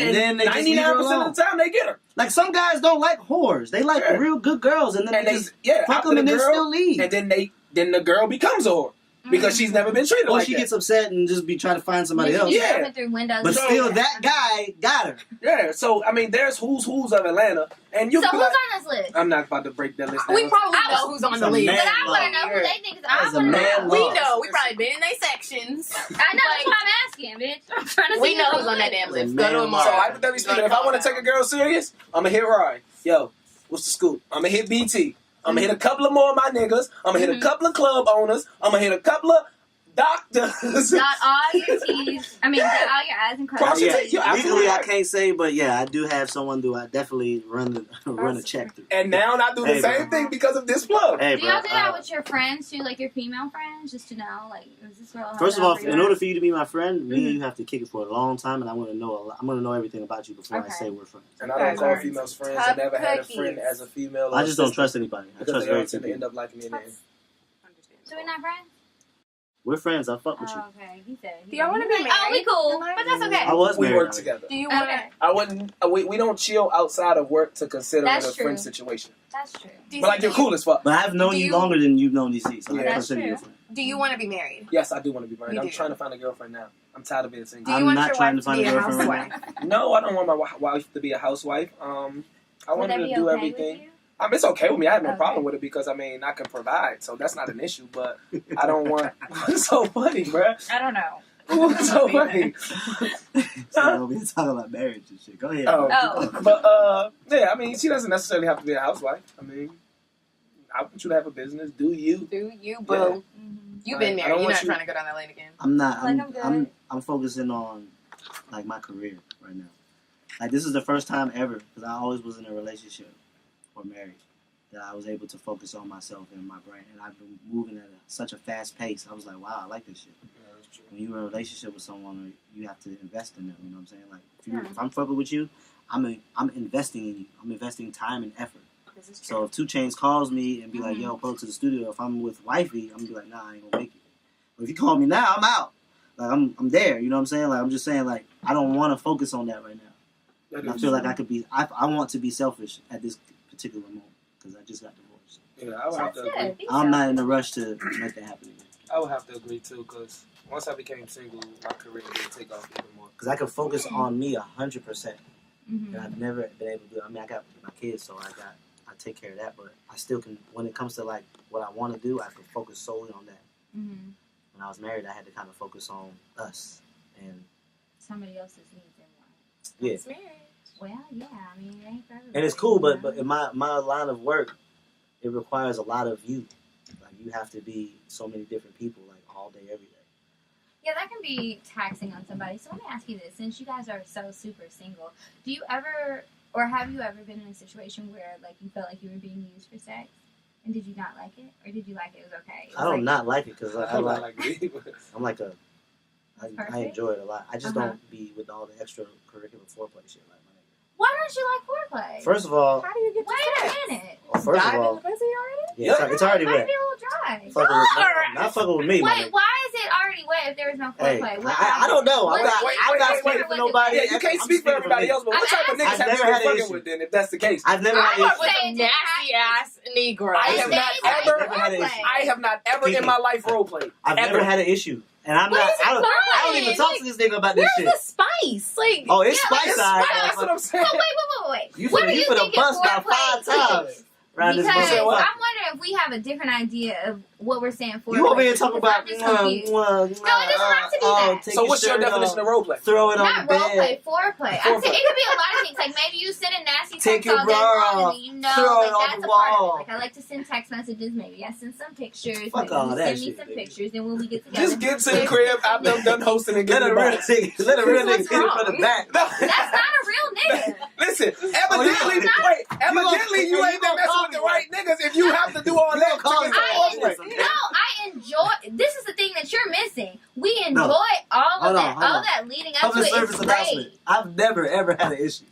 I: And then they just leave her
E: 99%
I: alone.
E: of the time they get her.
I: Like some guys don't like whores. They like real good girls, and then
E: And
I: they just fuck
E: after
I: them
E: the
I: and then
E: girl,
I: still leave.
E: And then the girl becomes a whore because she's never been treated
I: Or
E: like
I: she
E: that.
I: gets upset and just be trying to find somebody else.
E: Yeah.
J: Through windows
I: But still, that guy got her.
E: Yeah, so I mean, there's who's of Atlanta, and you.
J: So
E: be
J: who's
E: like,
J: on this list?
E: I'm not about to break that list down.
B: We probably know who's on the list.
J: But I want to know who they think is. I
I: That's a
J: want to
I: man
J: know.
I: law.
B: We know. We probably been in their sections.
J: I know. That's what I'm asking, bitch. I'm trying to see.
B: We know
J: who's
B: who's on that damn
I: It's a
B: list. Go to
I: man
B: them
I: law.
E: So
B: all.
E: hypothetically speaking, if I want to take a girl serious, I'm gonna hit Ryan. Yo, what's the scoop? I'm gonna hit BT. I'm gonna hit a couple of more of my niggas. I'm gonna hit a couple of club owners. I'm gonna hit a couple of doctors.
J: Dot all your T's. I mean, dot all your I's and cross
E: Cross
J: your
E: your
J: T's.
E: T's. You're
I: Legally,
E: absolutely
I: I
E: right.
I: can't say, but yeah, I do have someone who I definitely run a check through.
E: And now I do the
I: Hey,
E: same thing because of this plug.
I: Hey,
J: Do y'all do that
I: bro.
J: with your friends too, like your female friends, just to know, like, is this girl?
I: First of all, in order for you to be my friend, me and you have to kick it for a long time, and I want to know. I'm going to know everything about you before I say we're friends.
E: And I don't call females friends. I never had a friend as a female.
I: I just don't trust anybody. I
E: because
I: trust
E: they
I: very
E: all
I: few
E: tend to end
I: people.
E: up liking me in the end.
J: So we're not friends?
I: We're friends. I fuck with you.
J: Oh, okay. He said.
B: Do y'all want to be married?
J: Oh, we cool, but that's okay.
I: I was
E: We
I: married
E: work
I: already.
E: together.
B: Do you want
J: Okay.
E: I wouldn't. We don't chill outside of work to consider
J: That's
E: it a
J: true.
E: friend situation.
J: That's true.
E: But like you're cool as fuck.
I: But I've known
B: Do
I: you
B: you-
I: longer than you've known DC, so I
E: Yeah.
I: consider you a
J: That's
I: friend.
B: Do you want to be married?
E: Yes, I do want to be married.
B: You
E: I'm
B: do.
E: trying to find a girlfriend now. I'm tired of being
B: Do
E: single.
B: you
I: I'm
B: want
I: not
B: your
I: trying
B: wife
I: to find
B: be
I: a
B: a
I: girlfriend right
B: housewife?
E: No, I don't want my wife to be a housewife. I
J: Would
E: want
J: that
E: her to
J: be
E: do
J: okay
E: everything.
J: with you?
E: I mean, it's okay with me. I have no
J: Okay.
E: problem with it because I mean I can provide, so that's not an issue. But I don't want. What's so funny, bruh?
J: I don't know.
E: What's so funny?
I: So we're talking about marriage and shit. Go ahead.
E: Oh. But yeah, I mean, she doesn't necessarily have to be a housewife. I mean, I want you to have a business. Do you?
B: Do you, boo?
E: Yeah.
B: You've
E: Like,
B: been
E: I
B: married.
E: don't
B: You're
E: want
B: not
E: you-
B: trying to go down that lane again.
I: I'm not.
J: Like, I'm good.
I: I'm focusing on like my career right now. Like this is the first time ever because I always was in a relationship or married that I was able to focus on myself and my brand. And I've been moving at such a fast pace. I was like, wow, I like this shit. When you're in a relationship with someone, you have to invest in them. You know what I'm saying? Like if I'm fucking with you, I'm investing in you. I'm investing time and effort. So if 2 Chainz calls me and be like, yo, pull up to the studio, if I'm with wifey, I'm gonna be like, nah, I ain't gonna make it. But if you call me now, I'm out. Like I'm there. You know what I'm saying? Like I'm just saying, like I don't want to focus on that right now. And I feel like I could be. I want to be selfish at this particular moment because I just got divorced.
E: Yeah, I would have to agree.
I: I'm not in a rush to make that happen again.
E: I would have to agree too, because once I became single, my career did take off even more.
I: Because I can focus on me 100%,
J: Mm-hmm.
I: and I've never been able to do. I mean, I got my kids, so I take care of that. But I still can. When it comes to like what I want to do, I can focus solely on that.
J: Mm-hmm.
I: When I was married, I had to kind of focus on us and
J: Somebody else's needs and wants.
I: yeah.
B: It's marriage.
J: Well, yeah. I mean, it ain't for everybody.
I: And it's cool,
J: you know?
I: but in my line of work, it requires a lot of you. Like you have to be so many different people, like all day, every day.
J: Yeah, that can be taxing on somebody. So let me ask you this: since you guys are so super single, do you ever, or have you ever been in a situation where like you felt like you were being used for sex, and did you not like it, or did you like it? It was okay. It was
I: I don't
J: like,
I: not like it because I like.
E: it.
I: I'm like a. I
J: Perfect.
I: enjoy it a lot. I just
J: Uh-huh.
I: don't be with all the extracurricular foreplay shit like my nigga.
J: Why don't you like foreplay?
I: First of all,
B: How do you get
J: wait
B: to
J: a
B: sex?
J: minute.
I: first of
B: Dive in
I: all,
B: the pussy already?
I: yeah, it's already
J: It might
I: wet.
J: be a little dry.
I: Fucking with, not fucking with me, my
J: Wait,
I: nigga.
J: why is it already wet if there was no
I: Hey,
J: foreplay?
I: I don't know. I'm
J: Wait,
I: not.
J: wait,
I: I'm
J: wait,
I: not
J: wait,
I: speaking
J: wait,
I: for
J: wait,
I: nobody.
E: Yeah, you can't
I: I'm
E: speak for
I: speaking
E: everybody
I: me.
E: else, but what type of niggas
I: I've
E: have
I: never
E: you
I: had
E: been
I: an
E: fucking
I: issue.
E: with then, if that's the case?
I: I've never
B: I
I: had
B: fuck
I: an
B: with
I: issue.
B: some nasty ass Negro.
E: I have not ever.
I: I've never had an issue.
E: I have not ever in my life role played.
I: I've
E: Ever.
I: never had an issue, and I'm
B: What
I: not.
B: is it
I: I don't even
B: fun?
I: talk to this nigga about this
B: Where's
I: shit.
B: the spice? Like,
I: Oh, it's
J: Yeah,
I: spice
J: it's
I: side.
E: That's what I'm saying.
J: Oh, wait.
I: You
J: What
I: finna-
J: do
I: you
J: you
I: finna
J: think
I: bust
J: is
I: about
J: foreplay
I: 5 times
J: is?
I: around this
J: Because
I: motherfucker.
J: I'm wondering if we have a different idea of what we're saying foreplay.
I: You over here talking
J: because
I: about
J: I'm just confused.
I: no,
J: it doesn't have to be that.
E: So what's your definition of role play?
I: Throw it on
J: Not
I: the
J: role
I: bed.
J: play, foreplay. It could be a lot of things. Like maybe you send a nasty
I: Take
J: text
I: your
J: all day
I: bra
J: long,
I: off.
J: and you know,
I: Throw it
J: like
I: on
J: that's
I: the
J: a part of
I: wall.
J: it. Like I like to send text messages. Maybe I send some pictures.
I: Fuck
J: maybe
I: all
J: you
I: that
J: send me
I: shit,
J: some
I: baby.
J: pictures. Then when we get together,
E: Just get to the crib after I'm done hosting and get
I: Let
E: in
I: a
E: the
I: real
E: box.
I: nigga, let a real nigga
J: What's
I: hit it from the
J: wrong?
I: back.
J: that's not a real nigga.
E: Listen,
I: Oh,
E: evidently, evidently you ain't been messing with the right niggas if you have to do all that.
I: call
E: to
I: it
E: get to
I: all
E: foreplay.
I: that.
J: No, I enjoy. This is the thing that you're missing. We enjoy
I: No.
J: all
I: Hold
J: of
I: on,
J: that.
I: hold
J: All
I: on.
J: that leading up
I: Public
J: to it
I: service
J: is
I: announcement.
J: great.
I: I've never ever had an issue.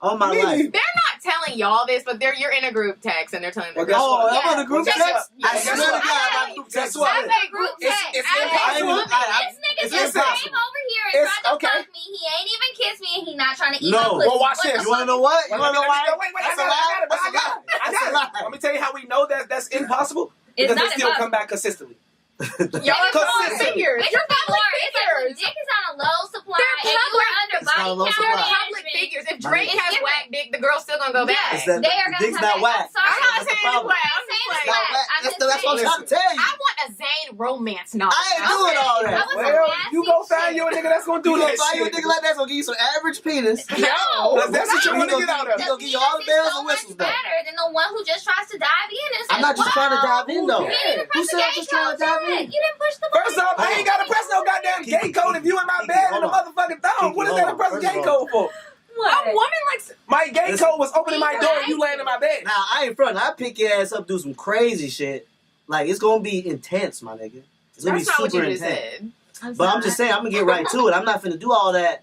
I: All my life.
B: They're not telling y'all this, but you're in a group text and they're telling
K: Well,
B: the
K: guess
B: girl.
K: what?
I: I'm on the group
K: Guess
I: text.
K: what?
I: I swear to God, I'm on group
K: Guess
I: text.
K: what?
J: I say group text.
K: It's
J: I say
K: impossible.
J: this nigga
K: It's
J: just came
K: impossible.
J: over here and
K: It's
J: tried to
K: okay.
J: fuck me. He ain't even kissed me and he not trying to eat
I: No.
J: my pussy.
K: Well, watch
J: What
K: this.
J: the
I: You want to know
J: fuck?
I: what? You
K: Wait,
I: want to know why?
K: wait,
I: That's
K: I
I: a lie.
K: got it.
I: That's a lie.
K: I
I: That's a
K: got
I: lie.
K: it. Let me tell you how we know that's impossible.
J: It's
K: Because
J: not
K: they still
J: impossible.
K: come back consistently.
B: Y'all are throwing
K: Consistent.
B: figures.
J: It's
B: You're
J: like
B: public
J: more. It's like when
B: figures.
J: dick is on a low supply
B: They're
J: and you are
B: public.
J: under
I: It's not a
J: body
I: low
J: count
I: supply.
B: Public
J: management.
B: figures. If
I: My
B: Drake
I: nigga.
B: has whack dick, the girl's still gonna go back.
I: It's that
J: They are
I: the
J: gonna
I: dick's
J: come
I: not
J: back.
I: whack.
J: I'm sorry.
B: I'm not
I: That's the
B: saying it's
I: problem.
B: whack. I'm just
J: saying it's
B: like,
I: Not
J: whack.
I: whack.
J: I'm just
I: That's what I'm trying to tell you.
B: I want a Zayn romance novel.
I: I ain't doing all
J: That
I: that.
J: was
K: Well,
J: some nasty
K: you go find
J: shit.
K: you a nigga that's gonna do
I: You
K: that
I: gonna find you a
K: shit.
I: nigga like that's gonna give you some average penis.
J: No.
K: That's what you want to get out of.
I: He gonna give you all the bells and whistles though.
J: better than the one who just tries to dive in and
I: I'm not just trying to dive in though.
J: You didn't
I: Who
J: press
I: said
J: the
I: I'm
J: gay
I: just trying
J: code
I: to dive
J: yet.
I: in?
J: You didn't push the
K: First off, I
J: button.
K: ain't gotta press no goddamn gay code if you in my bed in the motherfucking thong. What is that to press a gay code for?
J: What?
B: A woman likes.
K: My gay
I: Listen.
K: code was opening my door and you laying in my bed.
I: Now I ain't front. I pick your ass up, do some crazy shit. Like it's gonna be intense, my nigga. It's gonna
B: That's
I: be
B: not what
I: super
B: you just
I: intense.
B: said.
I: But I'm just saying, I'm gonna get right to it. I'm not finna do all that.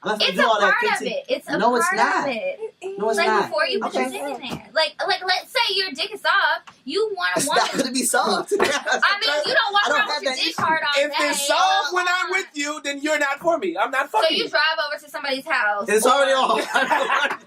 I: I'm not finna
J: It's
I: do
J: a
I: all that
J: part of
I: 15.
J: it. It's a
I: No,
J: part
I: it's not.
J: of it.
I: No, it's
J: Like
I: not.
J: before you put your dick in there. Like let's say your dick is soft. You want a
I: It's
J: woman.
I: not gonna be soft.
J: I mean, you don't walk
I: I don't
J: around
I: have
J: with your
I: that
J: dick
I: issue.
J: hard all
K: If
J: day.
K: it's soft when I'm with you, then you're not for me. I'm not
J: So
K: fucking
J: you drive over to somebody's house.
I: It's already on.
J: Why?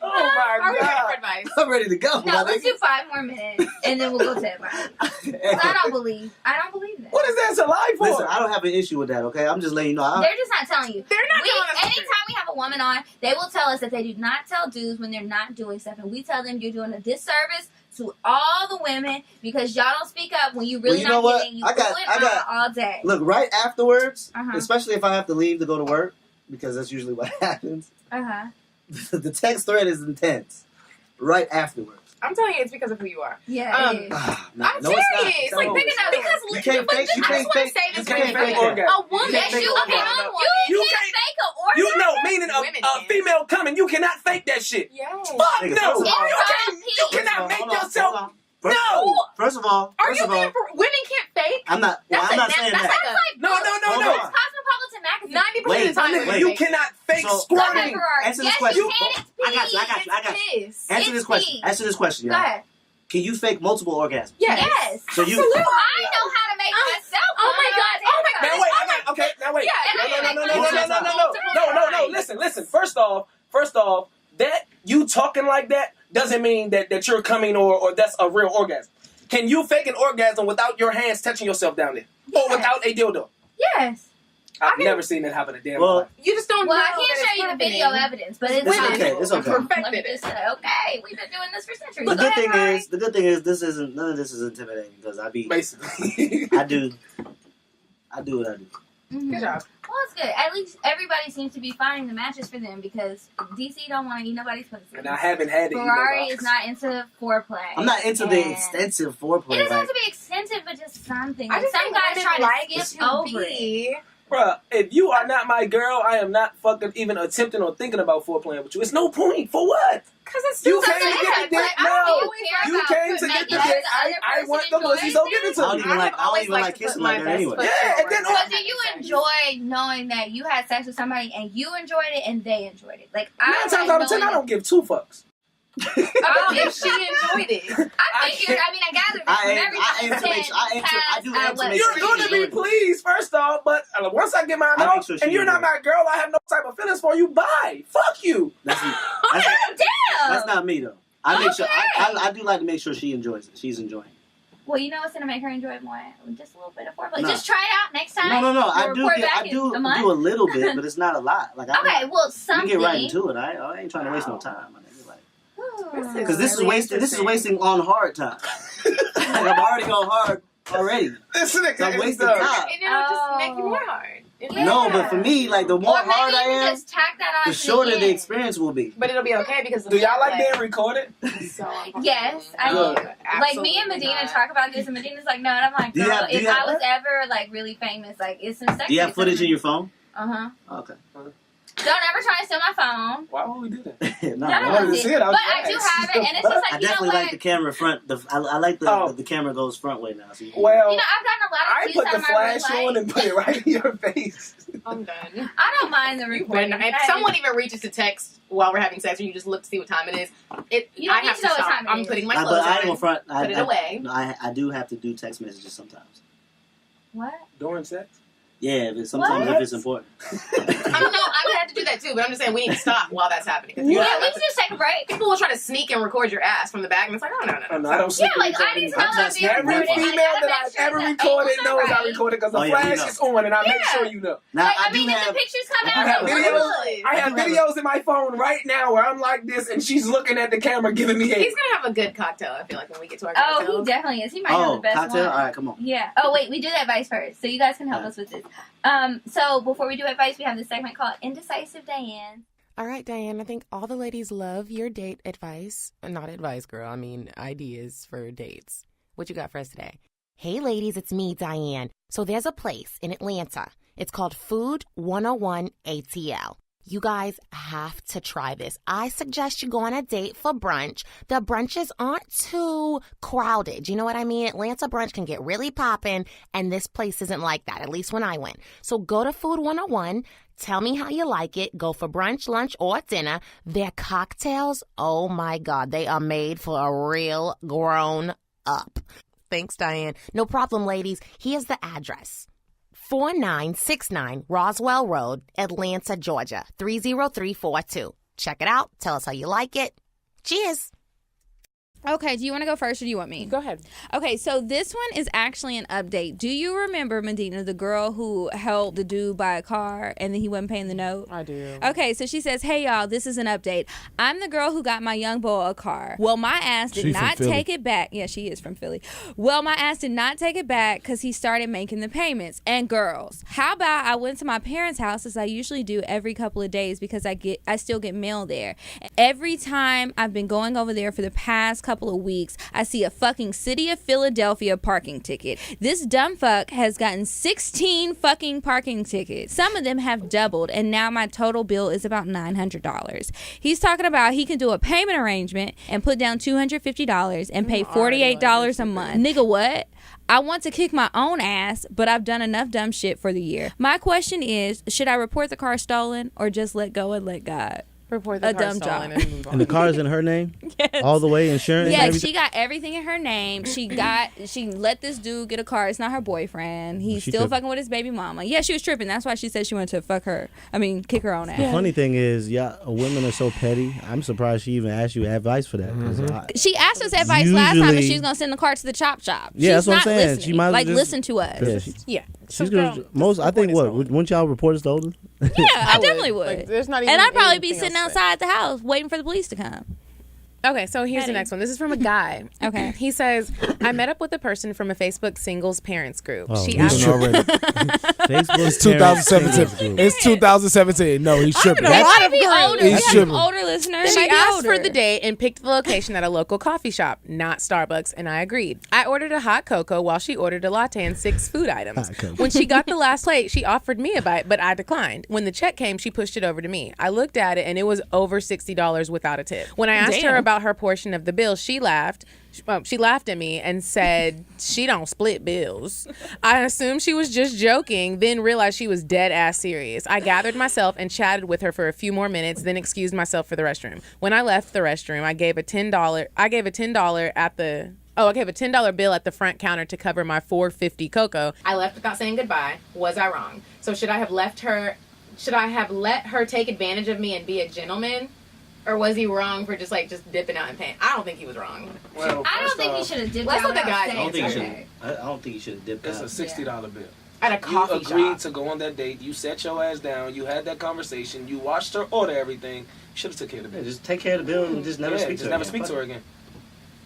K: Oh my god.
B: Advice.
I: I'm ready to go.
J: No,
I: my
J: let's
I: nigga.
J: do 5 more minutes, and then we'll go to advice. 'Cause I don't believe that.
K: What is that to lie for?
I: Listen, I don't have an issue with that. Okay, I'm just letting you know.
J: They're just not telling you.
B: They're not telling us the truth.
J: Anytime we have a woman on, they will tell us that they do not tell dudes when they're not doing stuff, and we tell them you're doing a disservice to all the women because y'all don't speak up when you really
I: Well, you know
J: not
I: what?
J: getting. You
I: I got-
J: do it
I: I got-
J: all day.
I: Look, right afterwards,
J: Uh-huh.
I: especially if I have to leave to go to work, because that's usually what happens. The text thread is intense. Right afterwards.
B: I'm telling you, it's because of who you are.
J: Yeah, it is.
B: I'm
I: No, it's not.
B: serious. Like,
I: No,
B: think
I: it's
B: about it. Because
I: You can't fake. You
B: I
I: can't
B: just want
I: fake.
B: to say
I: You
B: this
I: can't
B: really
I: fake
B: quick.
I: orgasm.
J: A woman,
I: You
J: yes,
I: can't fake
J: you
I: orgasm.
J: can.
K: You
J: You
K: can't-
J: can't fake an orgasm.
K: You know, meaning
B: Women
K: a
B: can.
K: female coming, you cannot fake that shit.
B: Yes.
K: Fuck
I: Nigga,
K: no!
I: first of all-
K: You cannot make
I: Hold on,
K: yourself.
I: hold on. First of
K: No!
I: all- First of all,
B: Are you being for women can't fake?
I: I'm not. Well,
B: That's
I: I'm
B: a-
I: not saying
B: that's
I: that.
B: like a-
K: No.
I: Hold
J: It's
I: on.
J: Cosmopolitan magazine.
B: 90% of the time,
I: Wait,
B: women
K: You
B: fake.
K: cannot fake
I: So-
K: squirting.
I: Answer this
J: Yes,
I: question.
J: you can. It's
I: I got you. I got you. I got you.
B: Piss.
I: Answer this
J: It's
I: question.
J: pee.
I: Answer this question,
J: Go
I: y'all.
J: ahead.
I: Can you fake multiple orgasms?
J: Yes.
I: So you.
J: I know how to make myself.
B: Oh my God. Oh my
K: Now
B: God.
K: wait, I got okay. Now wait.
B: Yeah,
K: No. Listen. First off, that you talking like that doesn't mean that you're coming or that's a real orgasm. Can you fake an orgasm without your hands touching yourself down there, or without a dildo?
J: Yes.
K: I've never seen that happen a damn
I: Well,
K: life.
B: You just don't
J: Well,
B: know
J: I can't
B: that
J: show
B: it's
J: you the
B: happening.
J: video evidence, but it's
I: It's
J: possible.
I: okay. It's okay.
J: Let me
B: Perfected
J: just
B: it.
J: say, okay, we've been doing this for centuries.
I: The
J: Go
I: good
J: ahead,
I: thing
J: Ryan.
I: is, this isn't. None of this is intimidating because I be.
K: Basically.
I: I do what I do.
B: Good job.
J: Well, it's good. At least everybody seems to be finding the matches for them because DC don't want to eat nobody's pussy.
K: And I haven't had it.
J: Ferrari is not into foreplay.
I: I'm not into the
J: And
I: extensive
J: It
I: foreplay.
J: doesn't have
I: Like,
J: to be extensive, but just something.
B: I
J: Like,
B: just
J: some
B: think
J: guys
B: women
J: try
B: like
J: to
B: it
J: skip
B: to
J: over it.
B: be.
K: Bruh, if you are not my girl, I am not fucking even attempting or thinking about foreplaying with you. It's no point. For what?
B: Because it's
K: You
B: still
K: came to get the dick.
B: I don't
K: No.
B: always care
K: You
B: about
K: came to
B: putting
K: get the
B: my-
K: dick. I want the pussy, so give it
I: I
K: to
I: don't
K: me.
I: even like. I don't
B: always
I: even
B: like
I: like
B: to put
I: kissing
B: my
I: like that
B: best
I: anyway.
B: foot
K: Yeah, and
B: forward.
K: then-
J: But do you enjoy knowing that you had sex with somebody and you enjoyed it and they enjoyed it? Like, I
K: 9 times out of 10, I don't give 2 fucks.
B: If she enjoyed it.
J: I gather that from everything
I: I aim to make sure. I do aim to make
K: You're
I: sure.
K: going to be pleased, first off, but once I get mine
I: I make
K: out,
I: sure she
K: and you're not
I: enjoys
K: my girl, I have no type of feelings for you. Bye. Fuck you.
I: That's
J: Damn!
I: not me though. I make sure. I do like to make sure she enjoys it. She's enjoying it.
J: Well, you know what's gonna make her enjoy it more? Just a little bit of foreplay.
I: No.
J: Just try it out next time.
I: No.
J: We'll
I: I
J: report
I: do
J: back in a month.
I: do a little bit, but it's not a lot. Like
J: Okay, well,
I: you
J: something.
I: get right into it. I ain't trying to waste no time.
J: Ooh.
I: Because this is
B: Really
I: wasting. This is
B: interesting.
I: wasting on hard time. Like I'm already on hard already.
K: This nigga
I: So I'm
K: is
I: wasting
K: done.
I: time.
B: And it'll just make you more hard.
J: Yeah.
I: No, but for me, like the more
J: Or maybe
I: hard I
J: you can
I: am,
J: just tack that on
I: the
J: to
I: shorter the
J: end.
I: experience will be.
B: But it'll be okay because
K: Do y'all like being recorded?
B: So uncomfortable.
J: Yes, I
I: Good.
J: do. Like me and
B: Absolutely
J: Medina
B: not.
J: talk about this, and Medina's like, no, and I'm like,
I: Do you
J: girl,
I: have- do
J: if
I: you
J: I
I: have-
J: was ever like really famous, like it's some sex.
I: Do you have footage in your phone?
J: Uh huh.
I: Okay.
J: Don't ever try to steal my phone.
K: Why would we do that?
I: No,
J: Y'all don't want to see it. But I do have it, and it's just like,
I: I
J: you know
I: definitely
J: what?
I: like the camera front. I like the camera goes front way now. So you can-
K: Well,
J: You know, I've gotten a lot of
K: I
J: views
K: put
J: out
K: the
J: of my red
K: flash on
J: light.
K: and put it right in your face.
B: I'm done.
J: I don't mind the recording.
B: If someone even reaches to text while we're having sex, or you just look to see what time it is,
J: You don't
B: I
J: need
B: have
J: to
B: to
J: know what
B: stop.
J: time it
B: I'm
J: is.
B: putting my
I: but
B: clothes
I: I
B: on.
I: ain't front.
B: Put it away.
I: No, I do have to do text messages sometimes.
J: What?
K: During sex?
I: Yeah, but sometimes
J: What?
I: if it's important.
B: I don't know. I would have to do that too, but I'm just saying we need to stop while that's happening.
J: Yeah, we can just take a break.
B: People will try to sneak and record your ass from the back, and it's like, oh no.
K: I don't
J: Yeah, like I need to know how to be
K: Every
J: recorded.
K: female that I've ever recorded knows I recorded because the
I: Oh, yeah, you
K: flash
I: know.
K: is on and I make
J: Yeah.
K: sure you know.
I: Now
J: Like,
I: I
J: I mean,
I: do
J: if
I: have.
J: the pictures come
K: I
J: out,
K: have
J: then
K: videos.
J: good.
K: I have videos in my phone right now where I'm like this and she's looking at the camera giving me head.
B: He's gonna have a good cocktail. I feel like when we get to our
J: Oh,
B: cocktails.
J: he definitely is. He might know the best
I: cocktail.
J: one.
I: All right, come on.
J: Yeah. Oh, wait, we do the advice first, so you guys can help us with this. So before we do advice, we have this segment called Indecisive Diane.
B: All right, Diane, I think all the ladies love your date advice. Not advice, girl. I mean, ideas for dates. What you got for us today?
L: Hey ladies, it's me, Diane. So there's a place in Atlanta. It's called Food 101 ATL. You guys have to try this. I suggest you go on a date for brunch. The brunches aren't too crowded. You know what I mean? Atlanta brunch can get really poppin', and this place isn't like that, at least when I went. So go to Food 101. Tell me how you like it. Go for brunch, lunch, or dinner. Their cocktails, oh my God, they are made for a real grown up. Thanks, Diane. No problem, ladies. Here's the address. 4969 Roswell Road, Atlanta, Georgia, 30342. Check it out. Tell us how you like it. Cheers.
C: Okay, do you want to go first or do you want me?
B: Go ahead.
C: Okay, so this one is actually an update. Do you remember, Medina, the girl who helped the dude buy a car and then he wasn't paying the note?
B: I do.
C: Okay, so she says, hey, y'all, this is an update. I'm the girl who got my young boy a car. Well, my ass did
E: She from
C: not
E: Philly.
C: take it back. Yeah, she is from Philly. Well, my ass did not take it back because he started making the payments. And girls, how about I went to my parents' house as I usually do every couple of days because I still get mail there. Every time I've been going over there for the past couple of weeks, I see a fucking City of Philadelphia parking ticket. This dumb fuck has gotten 16 fucking parking tickets. Some of them have doubled, and now my total bill is about $900. He's talking about he can do a payment arrangement and put down $250 and pay $48 a month. Nigga, what? I want to kick my own ass, but I've done enough dumb shit for the year. My question is, should I report the car stolen or just let go and let God?
B: Report the car
C: dumb
B: stolen
C: job.
B: and move on.
D: And the car's in her name?
C: Yes.
D: All the way, insurance?
C: Yeah,
D: everything?
C: she got everything in her name. She let this dude get a car. It's not her boyfriend. He's
D: She
C: still
D: tripping.
C: fucking with his baby mama. Yeah, she was tripping. That's why she said she wanted to kick her own ass.
D: The funny thing is, women are so petty. I'm surprised she even asked you advice for that. 'cause
C: She asked us advice last time, and
D: Usually-
C: she was gonna send the car to the chop shop.
D: Yeah,
C: She's
D: that's what I'm
C: not
D: saying.
C: listening.
D: She might as well
C: like
D: just-
C: listen to us.
D: Yeah, she-
B: Yeah.
D: she's gonna I think wouldn't y'all report us to older?
C: Yeah, I definitely would.
B: Like, there's not even
C: and I'd probably be
B: anything
C: sitting
B: else to say.
C: outside the house waiting for the police to come.
B: Okay, so here's the
C: Petty.
B: next one. This is from a guy.
C: Okay.
B: He says, I met up with a person from a Facebook singles parents group.
D: Oh,
B: She
D: he's
B: asked
D: tripping.
B: Facebook
E: It's 2017. It's 2017. No, he's tripping.
B: They might
C: be older.
E: He's
C: We have some
E: tripping.
C: older listeners.
B: She
C: They might be
B: asked for
C: older.
B: the date and picked the location at a local coffee shop, not Starbucks, and I agreed. I ordered a hot cocoa while she ordered a latte and 6 food items.
D: Hot cocoa.
B: When she got the last plate, she offered me a bite, but I declined. When the check came, she pushed it over to me. I looked at it, and it was over $60 without a tip. When I asked her
C: Damn.
B: about her portion of the bill, she laughed. She laughed at me and said she don't split bills. I assumed she was just joking, then realized she was dead ass serious. I gathered myself and chatted with her for a few more minutes, then excused myself for the restroom. When I left the restroom, I gave a $10 bill at the front counter to cover my $4.50 cocoa. I left without saying goodbye. Was I wrong? So should I have let her take advantage of me and be a gentleman? Or was he wrong for just dipping out and paying? I don't think he was wrong.
K: Well,
J: I don't think he should have dipped
B: Let's
J: out
B: let the
J: without
B: guy
J: saying
I: I don't think you
J: something.
I: should. I don't think you should have dipped
K: It's
I: out.
K: a $60 bill.
B: At a coffee
K: You agreed
B: shop.
K: to go on that date. You set your ass down. You had that conversation. You watched her order everything. You should have took care of the
I: Yeah,
K: bill.
I: just take care of the bill and just never speak to
K: just
I: her.
K: never
I: again.
K: speak
I: Fuck
K: to her
I: it.
K: again.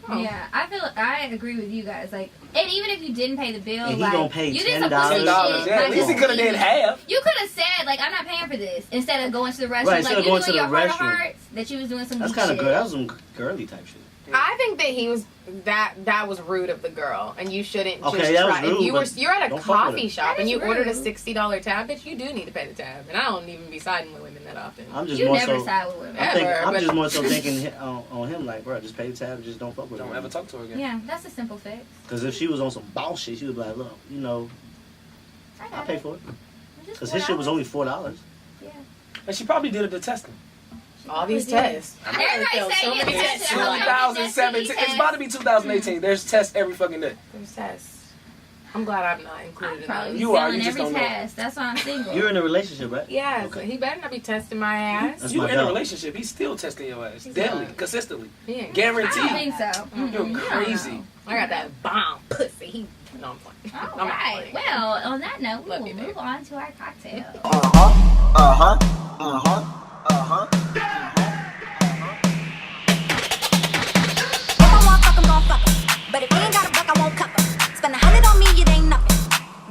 B: Oh.
J: Yeah, I agree with you guys. Like, and even if you didn't pay the bill,
I: And he
J: like,
I: gonna pay
J: you did some
I: $10.
J: pussy
K: $10,
J: shit.
K: yeah. At
J: like,
K: least he could have did half.
J: You could have said, like, I'm not paying for this, instead of going to the restroom.
I: Right,
J: like,
I: instead of
J: you
I: going
J: knew
I: to
J: in
I: the
J: your heart of
I: restroom.
J: hearts that you was doing some
I: That's
J: good
I: kind of
J: shit.
I: good. That was some girly type shit.
B: I think that he was that was rude of the girl, and you shouldn't
I: Okay,
B: just
I: that was
B: try.
I: rude,
B: If you're at a
I: don't fuck with
B: coffee
I: it.
B: shop
J: That
B: and
J: is
B: you ordered a
J: rude.
B: $60 tab, bitch, you do need to pay the tab. And I don't even be siding with women that often.
I: I'm just
J: You
I: more
J: never
I: so.
J: side with women.
I: I'm just more so thinking on him like, bro, just pay the tab, just don't fuck with her.
K: Don't ever talk to her again.
J: Yeah, that's a simple fix.
I: Because if she was on some bullshit, she would be like, look, you know, I'll pay for it. Because his shit was only $4.
J: Yeah.
K: And she probably did it to test him.
B: All these tests.
J: Everybody say
B: so many tests.
K: 2017. It's about to be 2018. There's tests every fucking day.
B: There's tests. I'm glad I'm not included in those.
K: You are. You just
J: every
K: don't know.
J: test. That's why I'm single.
I: You're in a relationship, right?
B: Yeah,
I: Okay.
B: so he better not be testing my ass.
I: That's
K: You
I: my
K: in a
I: dog.
K: relationship. He's still testing your ass. Daily. Consistently.
B: Yeah.
K: Guaranteed.
J: I don't think so.
K: You're crazy.
B: I got that bomb pussy. No, I'm playing.
J: All
B: I'm not
J: right.
B: playing.
J: Well, on that note, we
B: Love
J: will
B: you,
J: move
B: babe.
J: on to our cocktail.
M: If I want fuck, I'm gon' fuck 'em. But if he ain't got a buck, I won't cuff 'em. Spend 100 on me, it ain't nothing.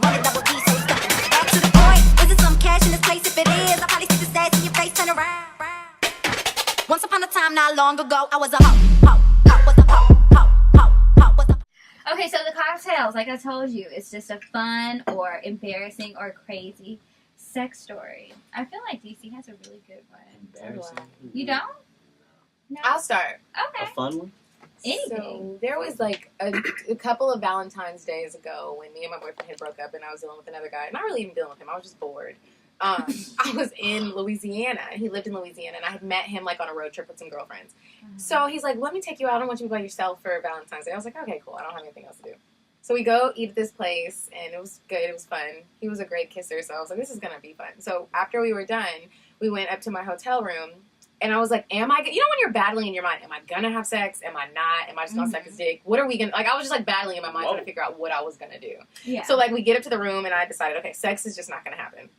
M: Want a double D, so stuff 'em. Back to the point. Is it some cash in this place? If it is, I'll probably stick this ass in your face, turn around. Once upon a time, not long ago, I was a hoe, was a hoe, was a
J: Okay, so the cocktails, like I told you, it's just a fun or embarrassing or crazy sex story. I feel like DC has a really good one.
I: Embarrassing.
J: You don't? No.
B: I'll start.
J: Okay.
I: A fun one?
J: Anything.
B: So there was like a couple of Valentine's days ago when me and my boyfriend had broke up and I was dealing with another guy. Not really even dealing with him. I was just bored. I was in Louisiana. He lived in Louisiana and I had met him like on a road trip with some girlfriends. So he's like, let me take you out. I don't want you to be by yourself for Valentine's Day. I was like, okay, cool. I don't have anything else to do. So we go eat at this place and it was good. It was fun. He was a great kisser. So I was like, this is going to be fun. So after we were done, we went up to my hotel room. And I was like, you know when you're battling in your mind, am I going to have sex? Am I not? Am I just going to suck his dick? What are we going to, like, I was just like battling in my mind trying to figure out what I was going to do.
J: Yeah.
B: So like we get up to the room and I decided, okay, sex is just not going to happen.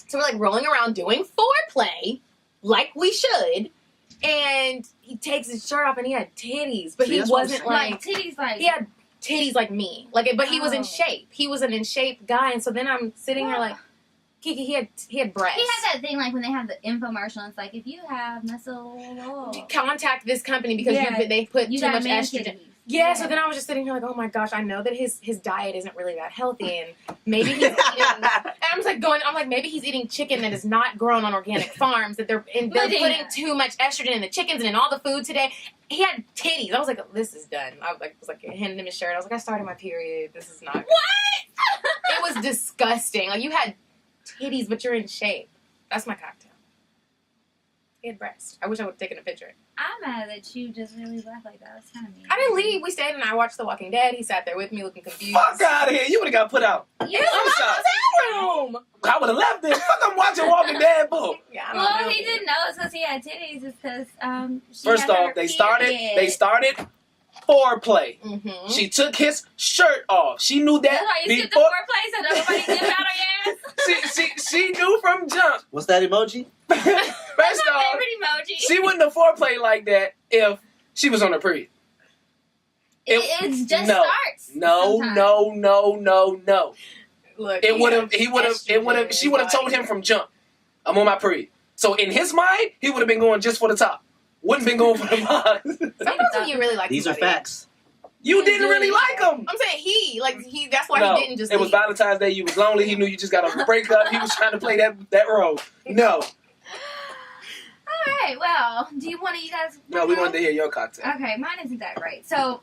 B: So we're like rolling around doing foreplay like we should. And he takes his shirt off and he had titties, but
I: See,
B: he
I: that's what I'm
B: wasn't
I: saying.
B: like
J: titties like
B: he had titties like me. But he was in shape. He was an in shape guy. And so then I'm sitting here like, Kiki, he had breasts.
J: He has that thing like when they have the infomercial, and it's like, if you have muscle,
B: contact this company because they put
J: you
B: too
J: got
B: much
J: man
B: estrogen.
J: titties.
B: Yeah, so then I was just sitting here like, oh my gosh, I know that his diet isn't really that healthy, and maybe he's eating. And I'm like, maybe he's eating chicken that is not grown on organic farms. That they're putting too much estrogen in the chickens and in all the food today. He had titties. I was like, this is done. I was like handing him his shirt. I was like, I started my period. This is not. What? It was disgusting. Like you had titties, but you're in shape. That's my cocktail. He had breasts. I wish I would have taken a picture.
J: I'm mad that you just really left like that. That's kind of mean.
B: I didn't leave. We stayed and I watched The Walking Dead. He sat there with me looking confused.
K: Fuck out of here. You would have got put out.
J: You
B: in my hotel room.
K: I would have left it. Fuck, I'm watching Walking Dead, boo.
B: Yeah,
J: well, he didn't know it's because he had titties. It's because
K: First off, they started foreplay.
B: Mm-hmm.
K: She took his shirt off. She knew that
J: That's why you skipped the
K: before.
J: foreplay so nobody dip out on your ass.
K: She knew from jump.
I: What's that emoji?
K: First
J: That's my
K: off,
J: favorite emoji.
K: she wouldn't have foreplay like that if she was on her period.
J: It just
K: no,
J: starts.
K: No.
B: Look,
K: It would have. He would have. It would have. She would have told him from jump, I'm on my period. So in his mind, he would have been going just for the top. Wouldn't been going for the bottom.
B: Sometimes when you really like
I: These are
B: somebody,
I: facts.
K: You didn't really like him.
B: I'm saying he. That's why
K: No,
B: he didn't just
K: it was
B: leave.
K: Valentine's Day. You was lonely. He knew you just got a breakup. He was trying to play that role. No.
J: All right. Well, do you want to? You guys?
K: No, we wanted to hear your cocktail.
J: Okay, mine isn't that great. So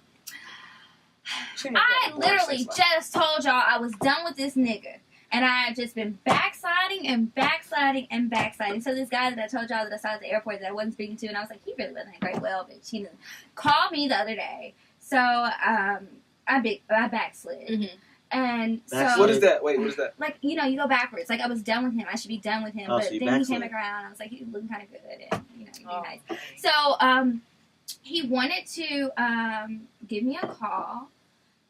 J: I literally just told y'all I was done with this nigga. And I have just been backsliding and backsliding and backsliding. So this guy that I told y'all that I saw at the airport that I wasn't speaking to, and I was like, he really wasn't that great. Well, bitch, he called me the other day. So I backslid.
B: Mm-hmm.
J: And so
K: What is that? Wait, what is that?
J: like, you know, you go backwards. Like, I was done with him. I should be done with him.
I: Oh,
J: But
I: so you
J: then he came
I: backslid.
J: back around. I was like, he was looking kind of good. And, you know, he'd be nice.
B: Okay.
J: So he wanted to give me a call.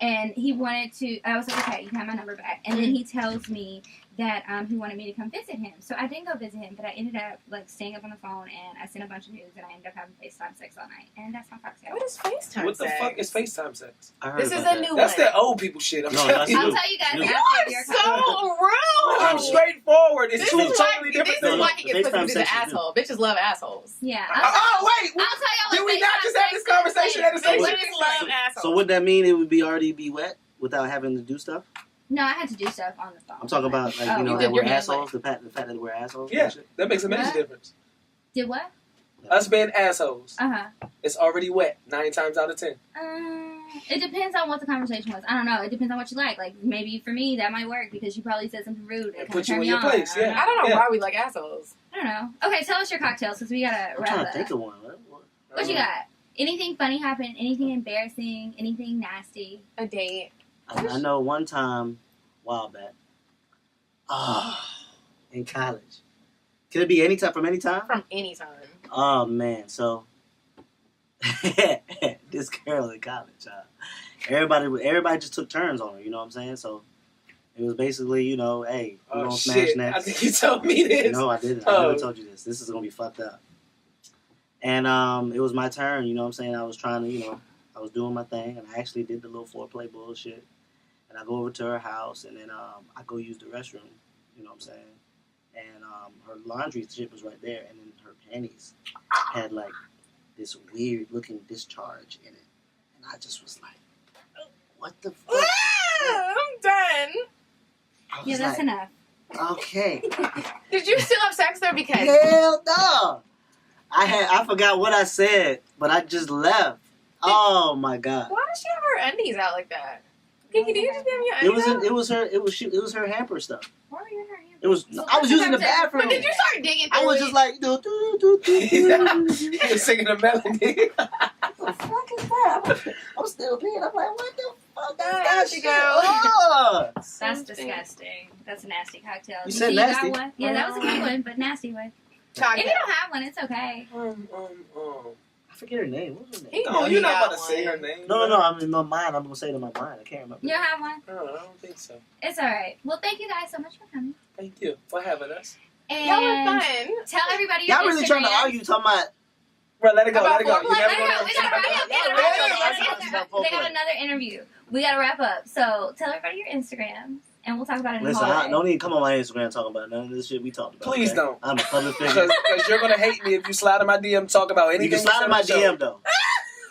J: And he wanted to, I was like, okay, you have my number back. And then he tells me that he wanted me to come visit him. So I didn't go visit him, but I ended up like staying up on the phone and I sent a bunch of news and I ended up having FaceTime sex all night. And that's my cocktail.
B: What is FaceTime
K: What the
B: sex?
K: fuck is FaceTime sex?
I: I heard
B: This is
I: about
B: a
I: that.
B: new
K: That's
B: one.
K: that old people shit. I'm
I: No,
K: telling
I: that's
K: you.
J: I'll
I: new.
J: tell you guys
I: New.
J: after your cocktail.
B: So rude.
K: I'm straightforward. It's
B: This
K: two
B: is why,
K: totally different
B: this is
K: things.
B: why he gets
I: FaceTime
B: pussy to the
I: sex is
B: asshole. Bitches love assholes.
J: Yeah.
K: Oh, wait.
J: I'll tell y'all
K: Did
J: what
K: we not
J: FaceTime
K: just have this
J: sex is
K: conversation
J: later.
K: at the same
B: Bitches love assholes.
I: So would that mean it would be already be wet without having to do stuff?
J: No, I had to do stuff on the phone.
I: I'm talking about like
J: Oh,
I: you know
J: you
I: that
J: did
I: we're
J: your
I: assholes. The fact that we're assholes.
K: Yeah, that makes a major
J: What?
K: difference.
J: Did what?
K: Us being assholes.
J: Uh-huh.
K: It's already wet 9 times out of 10.
J: It depends on what the conversation was. I don't know. It depends on what you like. Like, maybe for me, that might work because you probably said something rude that
K: put
J: kind
K: you
J: of
K: in
J: turned me
K: your
J: on.
K: place, yeah.
B: I don't know
K: Yeah.
B: why we like assholes.
J: I don't know. Okay, tell us your cocktails because we gotta
I: I'm
J: wrap
I: trying to
J: up.
I: think of one.
J: What you got? Anything funny happen? Anything embarrassing? Anything nasty?
B: A date.
I: I know one time, a while back, in college. Could it be any time, from any time?
B: From any time.
I: Oh, man. So, this girl in college, everybody just took turns on her, you know what I'm saying? So, it was basically, you know, hey, we're going to smash
K: shit.
I: next.
K: I think you told me this.
I: No, I didn't. I never told you this. This is going to be fucked up. And it was my turn, you know what I'm saying? I was trying to, you know, I was doing my thing, and I actually did the little foreplay bullshit. And I go over to her house, and then I go use the restroom, you know what I'm saying? And her laundry shit was right there, and then her panties had, like, this weird-looking discharge in it. And I just was like, what the fuck?
B: I'm done.
J: Yeah, that's
I: like,
J: enough.
I: Okay.
B: Did you still have sex there? Because
I: Hell no. I forgot what I said, but I just left. Oh my god.
B: why does she have her undies out like that? Kiki, do you just have your undies out?
I: It was her hamper stuff.
J: Why were you in her hand?
I: It was I was using the bathroom.
B: But did you start digging through
I: I was
B: it?
I: just like do.
K: He was singing a melody.
I: What the fuck is that? I'm still peeing. I'm like, what the fuck is
B: There
I: that
B: she
I: shit?
B: goes.
I: Oh.
J: That's disgusting. That's a nasty cocktail.
I: You said
J: see
I: nasty.
J: You got one? Yeah, that was a good one, but nasty one. If you don't have one, it's okay.
I: I forget her name. What was her name?
B: He
K: No,
B: know
K: you're
B: he
K: not
B: got
K: about to say her name.
I: No. I'm in my mind. I'm gonna say it in my mind. I can't remember.
J: You don't have one?
K: No, I don't think so.
J: It's alright. Well, thank you guys so much for coming.
K: Thank you for having us.
J: And
B: Y'all were fun.
J: tell everybody your
I: Y'all really trying to
J: Instagram.
I: argue? Talking about
K: Bro, let it go. Let it go.
B: About
K: You
J: Let
K: never
J: it go.
K: gonna-
J: We gotta wrap up. They got another interview. We gotta wrap up. So tell everybody your Instagram, and we'll talk about it in the
I: Listen,
J: hallway.
I: don't even come on my Instagram talking about none of this shit we talked about.
K: Please
I: okay?
K: don't.
I: I'm a public figure.
K: Because you're gonna hate me if you slide in my DM talk about anything.
I: You can slide in my
K: we said on the show.
I: DM though.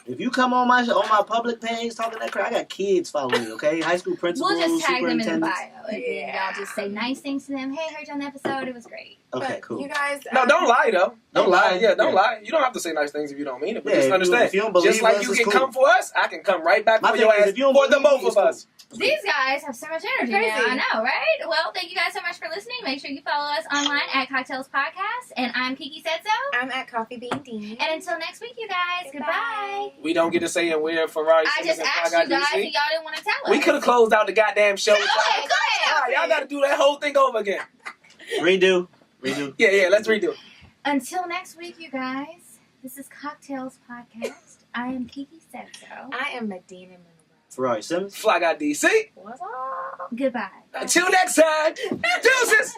I: If you come on my public page talking that crap, I got kids following me. Okay, high school principals,
J: We'll just tag them in the
I: superintendents.
J: bio, and then y'all just say nice things to them. Hey, heard you on the episode. It was great.
I: Okay, cool.
B: You guys.
K: No, don't lie though. Don't lie. Yeah, don't
I: Yeah.
K: lie. You don't have to say nice things if you don't mean it. But
I: Yeah,
K: just
I: if you-
K: understand.
I: if you don't believe
K: just like
I: us,
K: you
I: it's
K: can
I: cool.
K: come for us, I can come right back
I: My
K: for
I: thing
K: your
I: is,
K: ass
I: if you don't
K: for the
I: believe me,
K: both
I: it's
K: of us.
J: These guys have so much energy
B: Crazy.
J: now. I know, right? Well, thank you guys so much for listening. Make sure you follow us online at CockTales Podcast. And I'm Kiki Said So.
B: I'm at Coffee Bean Dean.
J: And until next week, you guys, goodbye.
K: We don't get to say and we're Ferrari
J: I
K: Simmons
J: just
K: and
J: asked
K: Fly
J: you
K: Guy
J: guys,
K: DC.
J: and y'all didn't want to tell us.
K: We could have closed out the goddamn show.
J: Go ahead.
K: All right, y'all got to do that whole thing over again.
I: Redo.
K: Yeah, let's redo.
J: Until next week, you guys, this is CockTales Podcast. I am Kiki Said So.
B: I am Medina Monroe.
I: Ferrari Simmons.
K: Fly Guy DC.
B: What's up?
J: Goodbye.
K: Until next time, deuces.